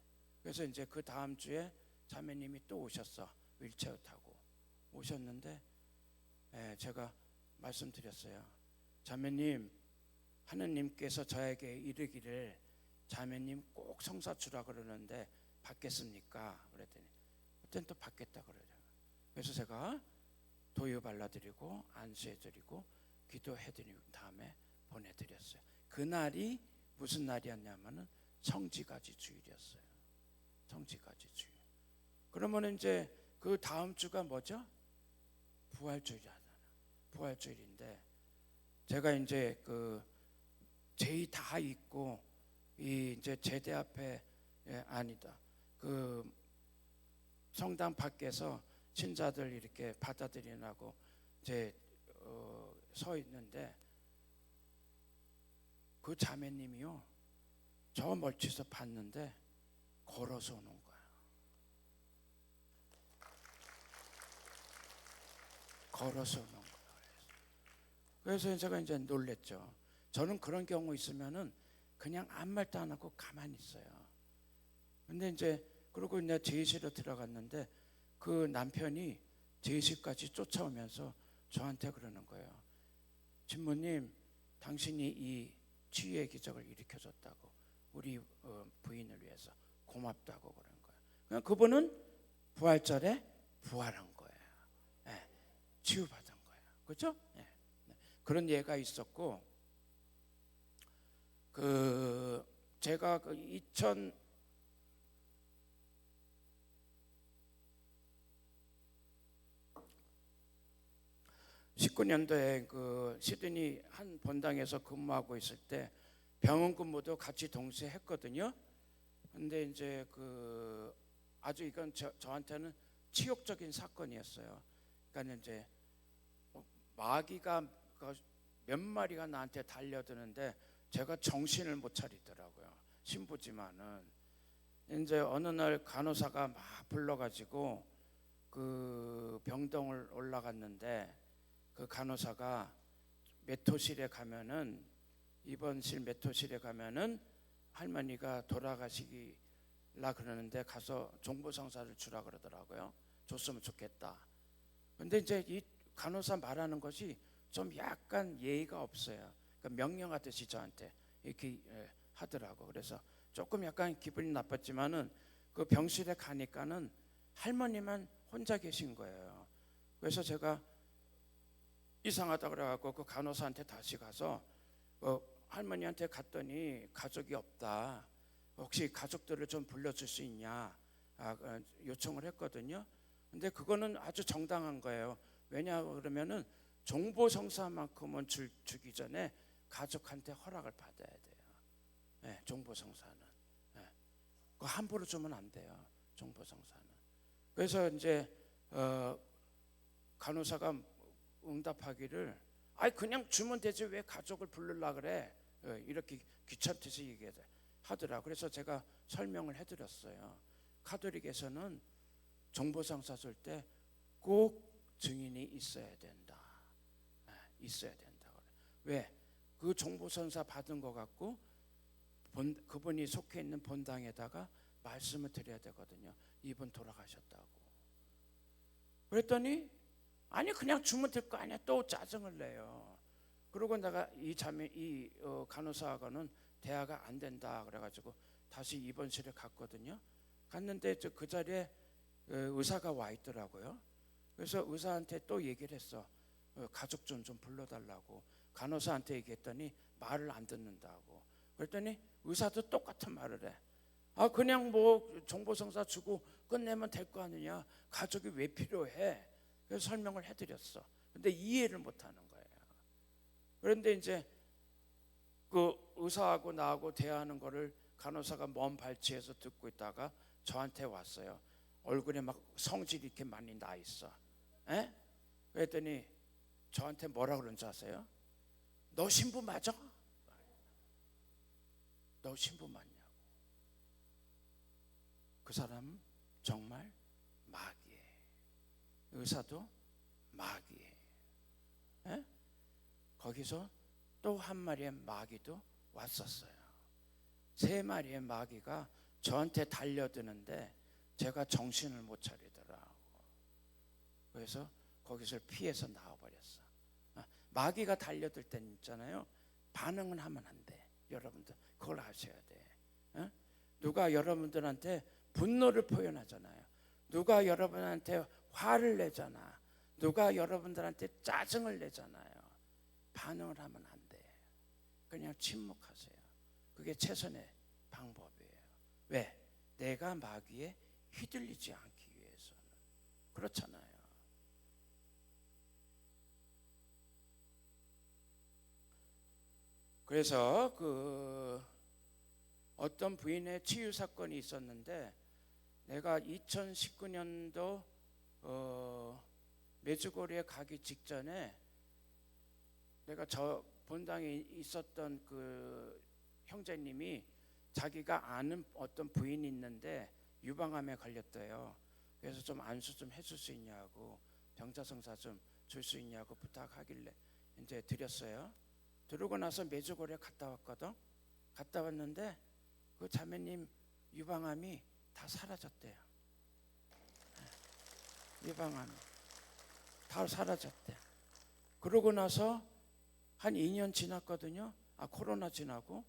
그래서 이제 그 다음 주에 자매님이 또 오셨어. 휠체어 타고 오셨는데 제가 말씀드렸어요. 자매님, 하느님께서 저에게 이르기를 자매님 꼭 성사 주라 그러는데 받겠습니까? 그랬더니 그때는 또 받겠다 그러죠. 그래서 제가 도유 발라드리고 안수해드리고 기도해드린 다음에 보내드렸어요. 그날이 무슨 날이었냐면은 청지가지 주일이었어요. 청지가지 주일. 그러면 이제 그 다음 주가 뭐죠? 부활주일이잖아요. 부활주일인데 제가 이제 그 제의 다 있고 이 이제 제대 앞에 아니다. 그 성당 밖에서 신자들 이렇게 받아들이라고 이제 서 있는데 그 자매님이요, 저 멀리서 봤는데 걸어서 오는 거야. 걸어서 오는 거야. 그래서 제가 이제 놀랬죠. 저는 그런 경우 있으면은 그냥 아무 말도 안 하고 가만히 있어요. 근데 이제 그러고 이제 제의실로 들어갔는데 그 남편이 제의실까지 쫓아오면서 저한테 그러는 거예요. 신부님, 당신이 이 치유의 기적을 일으켜줬다고, 우리 부인을 위해서 고맙다고 그런 거예요. 그냥 그분은 부활절에 부활한 거예요. 네, 치유받은 거예요. 그렇죠? 네. 그런 예가 있었고, 그 제가 그 2019년도에 그 시드니 한 본당에서 근무하고 있을 때 병원 근무도 같이 동시에 했거든요. 근데 이제 그 아주 이건 저한테는 치욕적인 사건이었어요. 그러니까 이제 마귀가 몇 마리가 나한테 달려드는데 제가 정신을 못 차리더라고요. 신부지만은 이제 어느 날 간호사가 막 불러가지고 그 병동을 올라갔는데 그 간호사가 메토실에 가면은, 입원실 메토실에 가면은 할머니가 돌아가시기라 그러는데 가서 종보성사를 주라 그러더라고요. 줬으면 좋겠다. 근데 이제 이 간호사 말하는 것이 좀 약간 예의가 없어요. 그러니까 명령하듯이 저한테 이렇게 하더라고. 그래서 조금 약간 기분이 나빴지만은 그 병실에 가니까는 할머니만 혼자 계신 거예요. 그래서 제가 이상하다 그래갖고 그 간호사한테 다시 가서 할머니한테 갔더니 가족이 없다. 혹시 가족들을 좀 불러줄 수 있냐 요청을 했거든요. 근데 그거는 아주 정당한 거예요. 왜냐 그러면은 종보성사만큼은 주기 전에 가족한테 허락을 받아야 돼요. 네, 종보성사는 그거 함부로 주면 안 돼요. 종보성사는. 그래서 이제 간호사가 응답하기를, 아니 그냥 주면 되지 왜 가족을 부르려 그래, 이렇게 귀찮듯이 얘기하더라. 그래서 제가 설명을 해드렸어요. 카톨릭에서는 종보성사 줄 때 꼭 증인이 있어야 된다. 있어야 된다. 왜? 그 종보성사 받은 거 갖고 그분이 속해 있는 본당에다가 말씀을 드려야 되거든요. 이분 돌아가셨다고. 그랬더니 아니 그냥 주면 될 거 아니야. 또 짜증을 내요. 그러고 내가 이 간호사하고는 대화가 안 된다 그래가지고 다시 입원실에 갔거든요. 갔는데 그 자리에 의사가 와 있더라고요. 그래서 의사한테 또 얘기를 했어. 가족 좀 불러달라고. 간호사한테 얘기했더니 말을 안 듣는다고. 그랬더니 의사도 똑같은 말을 해. 아 그냥 뭐 종보성사 주고 끝내면 될 거 아니냐. 가족이 왜 필요해? 그래서 설명을 해드렸어. 근데 이해를 못하는 거예요. 그런데 이제 그 의사하고 나하고 대화하는 거를 간호사가 먼 발치에서 듣고 있다가 저한테 왔어요. 얼굴에 막 성질이 이렇게 많이 나 있어. 그랬더니 저한테 뭐라 그런 줄 아세요? 너 신부 맞아? 너 신부 맞냐고. 그 사람은 정말 마귀예요. 의사도 마귀예요. 거기서 또 한 마리의 마귀도 왔었어요. 세 마리의 마귀가 저한테 달려드는데 제가 정신을 못 차리더라고. 그래서 거기서 피해서 나와버렸어. 마귀가 달려들 땐 있잖아요, 반응은 하면 안 돼. 여러분들 그걸 아셔야 돼. 누가 여러분들한테 분노를 표현하잖아요, 누가 여러분한테 화를 내잖아, 누가 여러분들한테 짜증을 내잖아요, 반응을 하면 안 돼. 그냥 침묵하세요. 그게 최선의 방법이에요. 왜? 내가 마귀에 휘둘리지 않기 위해서는. 그렇잖아요. 그래서 어떤 부인의 치유 사건이 있었는데, 내가 2019년도 메주고리에 가기 직전에 내가 저 본당에 있었던 그 형제님이 자기가 아는 어떤 부인이 있는데 유방암에 걸렸대요. 그래서 좀 안수 좀 해줄 수 있냐고, 병자성사 좀 줄 수 있냐고 부탁하길래 이제 드렸어요. 들어오고 나서 메주고리에 갔다 왔거든. 갔다 왔는데 그 자매님 유방암이 다 사라졌대요. 유방암이 다 사라졌대. 그러고 나서 한 2년 지났거든요. 코로나 지나고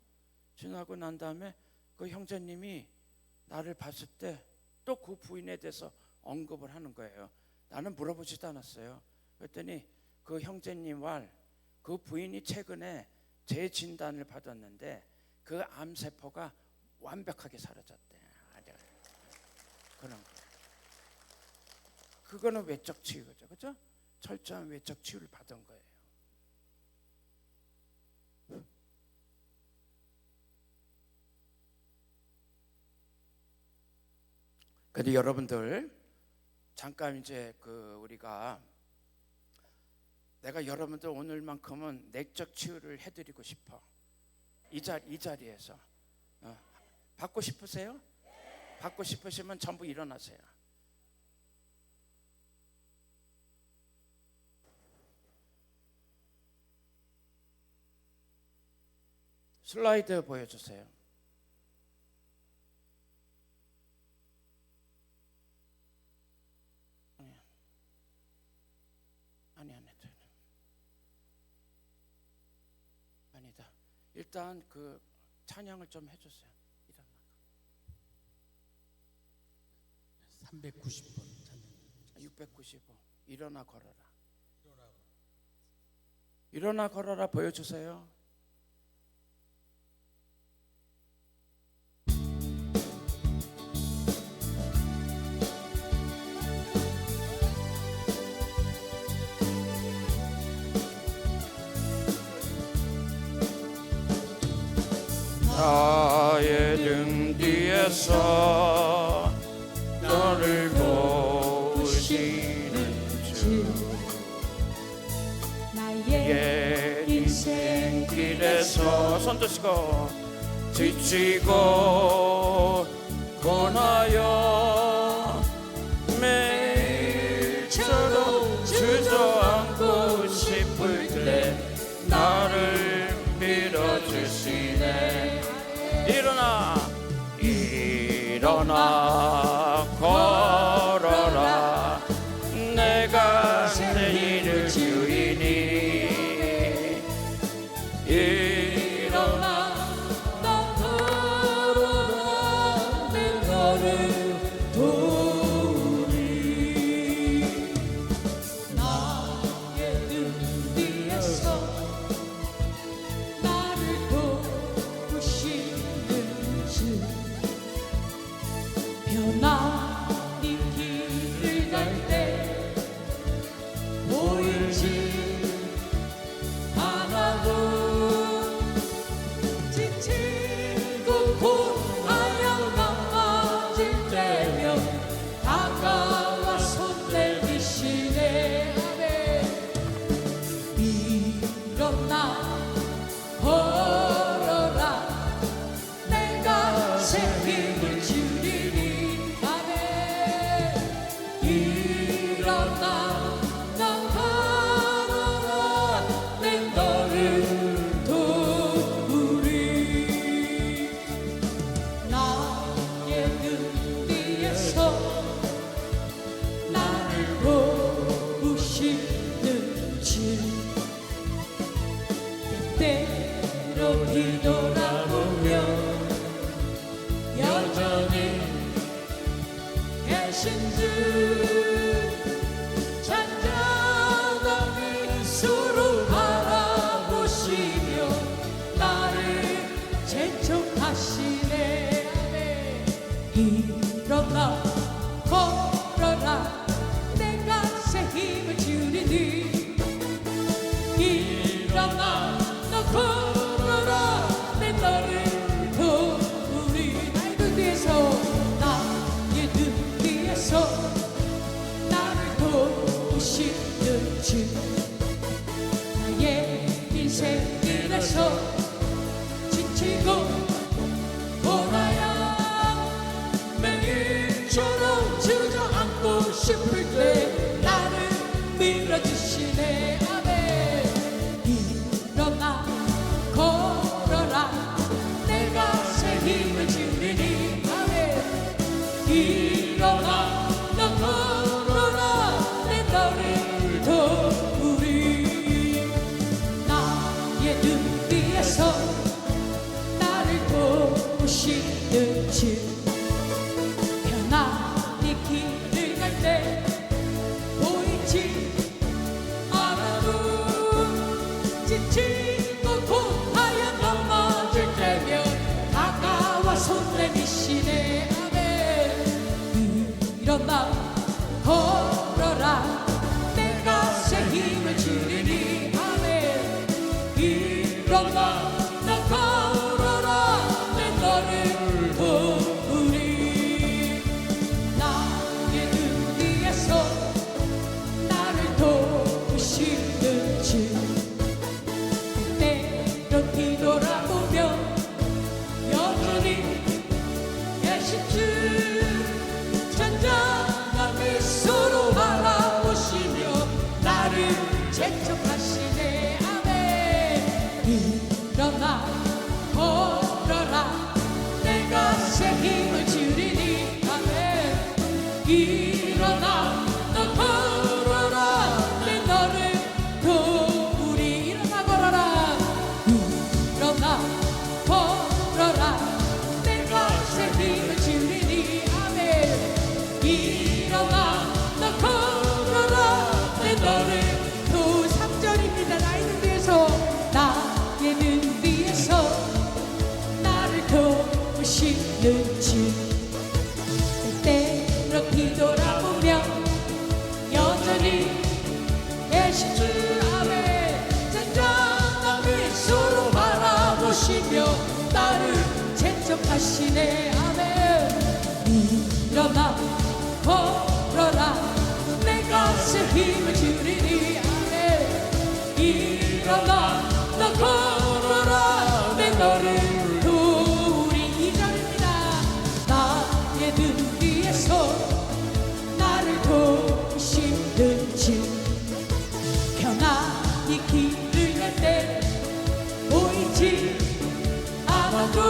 난 다음에 그 형제님이 나를 봤을 때 또 그 부인에 대해서 언급을 하는 거예요. 나는 물어보지도 않았어요. 그랬더니 그 형제님 그 부인이 최근에 재진단을 받았는데 그 암세포가 완벽하게 사라졌대. 그런 거. 그거는 외적 치유죠, 그렇죠? 철저한 외적 치유를 받은 거예요. 근데 여러분들 잠깐 이제 우리가 내가 여러분들 오늘만큼은 내적 치유를 해드리고 싶어. 이 자리에서 받고 싶으세요? 받고 싶으시면 전부 일어나세요. 슬라이드 보여주세요. 아니다. 일단 그 찬양을 좀 해주세요. 390번 찬양. 695. 일어나 걸어라. 일어나 걸어라 보여주세요. 나의 등 뒤에서 너를 도우시는 주, 나의 인생길에서 손 드시고 지치고 고나여 매일처럼 주저앉고 싶을 때 나를 밀어주시네. 일어나 걸어라. 내가 내일을 주이니. 일어나 걸어라. 내 너를 도우리. 나 주 나의 인생길에서 지치고 돌아야 매일처럼 주저앉고 싶을 때 나를 밀어주시네. 아멘. 일어나 걸어라 내가 새 힘을 주리니. 아멘. 일어나 너 걸어라 내 너를 도우리. 나의 눈 위에서 나를 도우시는 주 편안히 길을 갈 때 보이지 않아도 지치고 고하여 넘어질 때면 다가와 손 내미시네. 아멘. 일어나 걸어라 내가 새 힘을 주리니. 아멘. 일어나 나 걸어라 내 너를 도우리. 나의 눈 위에서 나를 도우시는 주 때론 뒤돌아보며 여전히 계신 주 천장한 미소로 바라보시며 나를 재촉하시네. 아멘. 일어나 걸어라 내가 새 힘을 주리니. 아멘. 일어나 너 걸어라 내 너를 도우리. 일어나 걸어라. 일어나 걸어라 내가 새 힘을 주리니. 아멘. 일어나 너 걸어라 내 너를 도 3절입니다. 나의 눈 위에서 나의 눈 위에서 나를 도우시는 주 때로 뒤돌아보며 여전히 계신 주. 아멘. 잔잔한 미소로 바라보시며 나를 재촉하시네. 아멘. 일어나 걸어라 내가 새 힘을 주리니. 아멘. 일어나 너 걸어라 내 너를 도우리. 2절입니다. 나의 눈 위에서 나를 도우시는 주 편안히 길을 갈 때 보이지 않아도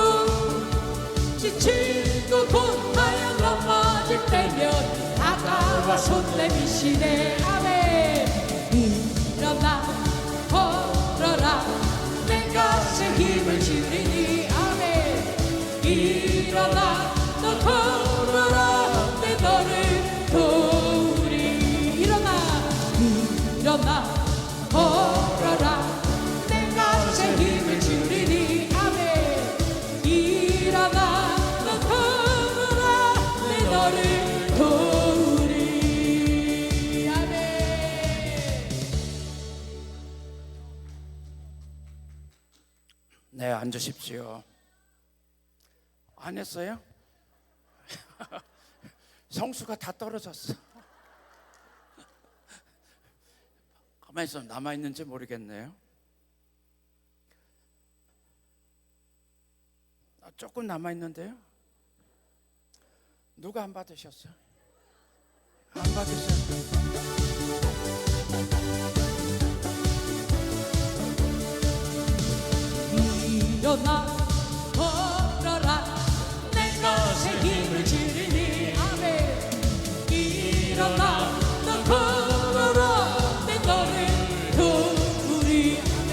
지치고 고하여 넘어질 때면 다가와 손 내미시네. 아멘. 일어나 걸어라 내가 새 힘을 주리니. 아멘. 일어나 너 걸어라 내 너를 도우리. 일어나 걸어라 내가 새 힘을 주리니. 아멘. 일어나 너 걸어라 내 너를 도우리. 아멘. 네, 앉으십시오. 안 했어요? 성수가 다 떨어졌어. 가만히 있어. 남아있는지 모르겠네요. 조금 남아있는데요. 누가 안 받으셨어요? 안 받으셨어요? 일어나 걸어라 내가 새 힘을 주리니. 아멘. 일어나 너 걸어라 내 너를 도우리. 아멘.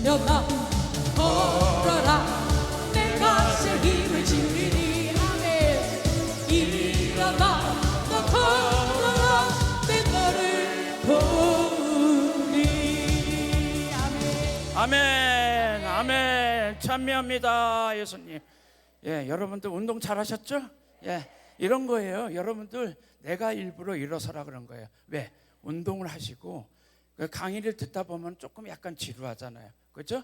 일어나 걸어라 내가 새 힘을 주리니. 아멘. 일어나 너 걸어라 내 너를 도우리. 아멘. 아멘, 아멘. 찬미합니다, 예수님. 예, 여러분들 운동 잘하셨죠? 예, 이런 거예요. 여러분들 내가 일부러 일어서라 그런 거예요. 왜? 운동을 하시고 그 강의를 듣다 보면 조금 약간 지루하잖아요. 그렇죠?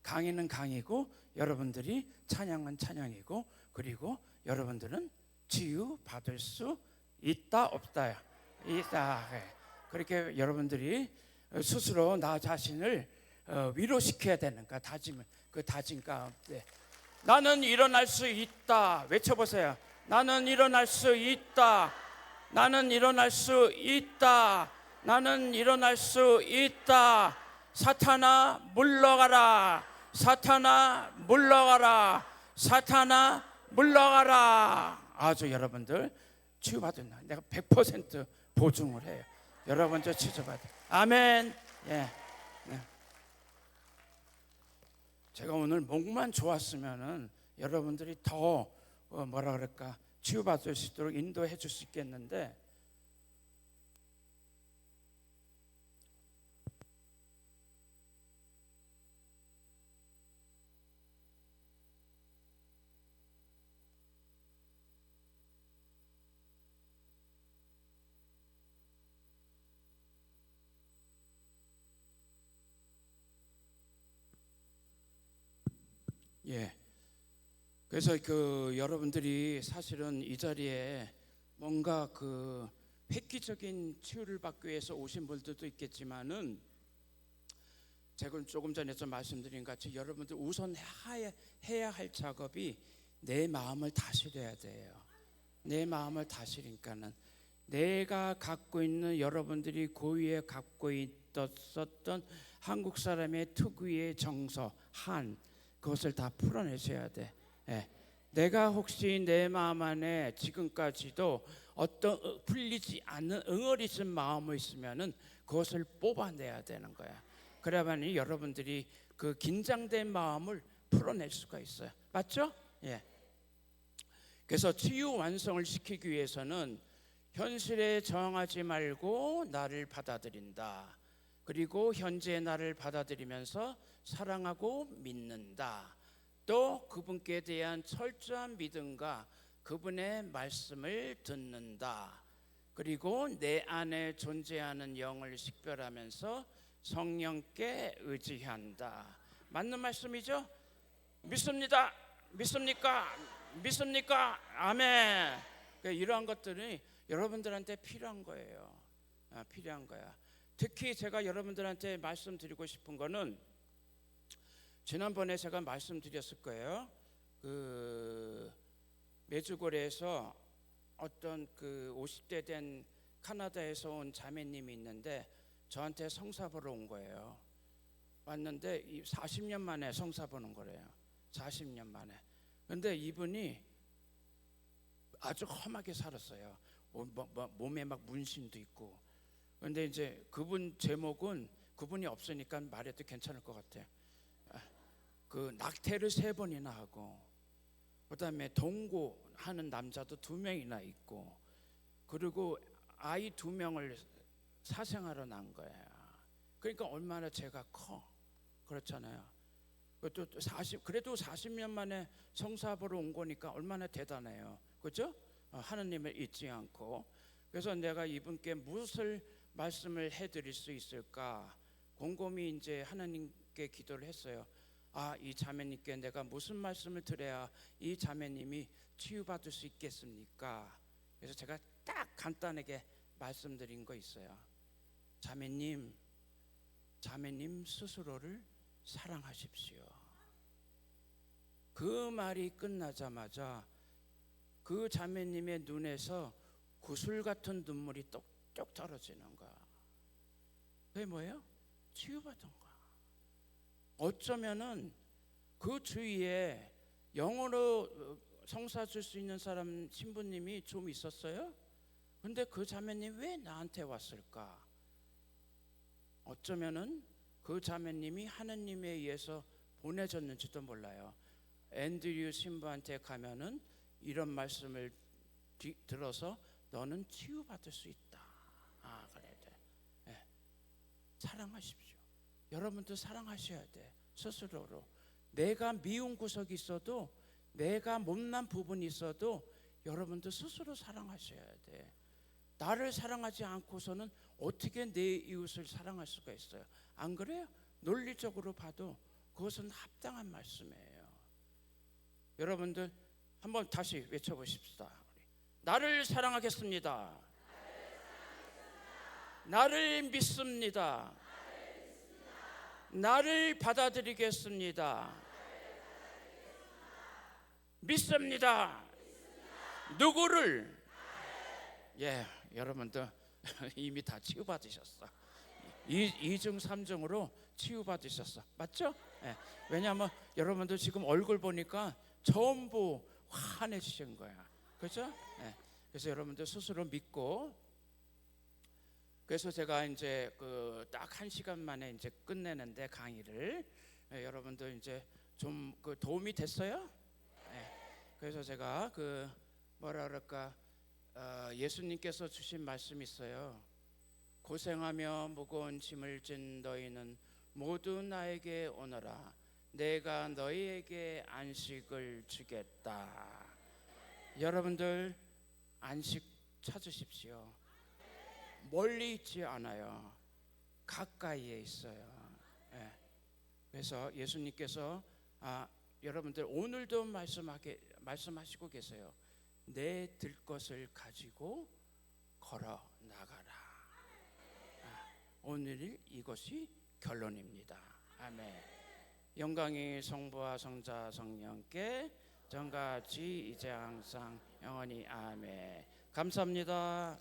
강의는 강의고 여러분들이 찬양은 찬양이고 그리고 여러분들은 치유 받을 수 있다 없다야. 있다. 그렇게 여러분들이 스스로 나 자신을 위로시켜야 되는 거야. 그 다짐 가운데 나는 일어날 수 있다. 외쳐보세요. 나는 일어날 수 있다. 나는 일어날 수 있다. 나는 일어날 수 있다. 사탄아 물러가라. 사탄아 물러가라. 사탄아 물러가라. 아주 여러분들 치유받은 날 내가 100% 보증을 해요. 여러분들 치유받아. 아멘. 예. 네. 제가 오늘 목만 좋았으면은 여러분들이 더 뭐라 그럴까 치유받을 수 있도록 인도해 줄 수 있겠는데 예. 그래서 여러분들이 사실은 이 자리에 뭔가 획기적인 치유를 받기 위해서 오신 분들도 있겠지만은 제가 조금 전에 좀 말씀드린 같이 여러분들 우선 해야 할 작업이 내 마음을 다스려야 돼요. 내 마음을 다스리니까는 내가 갖고 있는 여러분들이 고유에 갖고 있었던 한국 사람의 특유의 정서, 그것을 다 풀어내셔야 돼. 예. 내가 혹시 내 마음 안에 지금까지도 어떤 풀리지 않는 응어리진 마음이 있으면은 그것을 뽑아내야 되는 거야. 그래야만이 여러분들이 그 긴장된 마음을 풀어낼 수가 있어요. 맞죠? 예. 그래서 치유 완성을 시키기 위해서는 현실에 저항하지 말고 나를 받아들인다. 그리고 현재의 나를 받아들이면서 사랑하고 믿는다. 또 그분께 대한 철저한 믿음과 그분의 말씀을 듣는다. 그리고 내 안에 존재하는 영을 식별하면서 성령께 의지한다. 맞는 말씀이죠? 믿습니다. 믿습니까? 믿습니까? 아멘. 이러한 것들이 여러분들한테 필요한 거예요. 필요한 거야. 특히 제가 여러분들한테 말씀드리고 싶은 거는 지난번에 제가 말씀드렸을 거예요. 메주고리에서 어떤 50대 된 카나다에서 온 자매님이 있는데 저한테 성사 보러 온 거예요. 왔는데 40년 만에 성사 보는 거래요. 40년 만에. 근데 이분이 아주 험하게 살았어요. 몸에 막 문신도 있고. 근데 이제 그분 제목은 그분이 없으니까 말해도 괜찮을 것 같아요. 낙태를 3번이나 하고, 그다음에 동거하는 남자도 2명이나 있고, 그리고 아이 2명을 사생아로 낳은 거예요. 그러니까 얼마나 죄가 커. 그렇잖아요. 그래도 40년 만에 성사보러 온 거니까 얼마나 대단해요. 그렇죠? 하나님을 잊지 않고. 그래서 내가 이분께 무엇을 말씀을 해드릴 수 있을까 곰곰이 이제 하나님께 기도를 했어요. 이 자매님께 내가 무슨 말씀을 드려야 이 자매님이 치유받을 수 있겠습니까? 그래서 제가 딱 간단하게 말씀드린 거 있어요. 자매님 스스로를 사랑하십시오. 그 말이 끝나자마자 그 자매님의 눈에서 구슬 같은 눈물이 똑똑 떨어지는 거야. 그게 뭐예요? 치유받은 거야. 어쩌면은 그 주위에 영어로 성사 줄 수 있는 사람 신부님이 좀 있었어요. 근데 그 자매님 왜 나한테 왔을까? 어쩌면은 그 자매님이 하느님에 의해서 보내졌는지도 몰라요. 앤드류 신부한테 가면은 이런 말씀을 들어서 너는 치유받을 수 있다. 그래야 돼. 네. 사랑하십시오. 여러분도 사랑하셔야 돼. 스스로로. 내가 미운 구석이 있어도, 내가 못난 부분이 있어도 여러분도 스스로 사랑하셔야 돼. 나를 사랑하지 않고서는 어떻게 내 이웃을 사랑할 수가 있어요? 안 그래요? 논리적으로 봐도 그것은 합당한 말씀이에요. 여러분들 한번 다시 외쳐보십시다. 나를 사랑하겠습니다. 나를 믿습니다. 나를 받아들이겠습니다. 믿습니다. 누구를? 예, 여러분들 이미 다 치유받으셨어. 이중 삼중으로 치유받으셨어. 맞죠? 예. 왜냐하면 여러분들 지금 얼굴 보니까 전부 환해지신 거야. 그렇죠? 예. 그래서 여러분들 스스로 믿고, 그래서 제가 이제 그 딱 1시간 만에 이제 끝내는데 강의를, 예, 여러분들 이제 좀 그 도움이 됐어요? 예. 그래서 제가 그 뭐라 그럴까, 예수님께서 주신 말씀이 있어요. 고생하며 무거운 짐을 진 너희는 모두 나에게 오너라. 내가 너희에게 안식을 주겠다. 여러분들 안식 찾으십시오. 멀리 있지 않아요. 가까이에 있어요. 예. 그래서 예수님께서 여러분들 오늘도 말씀하시고 계세요. 내 들 것을 가지고 걸어 나가라. 오늘 이것이 결론입니다. 아멘. 영광이 성부와 성자 성령께 전같이 이제 항상 영원히 아멘. 감사합니다.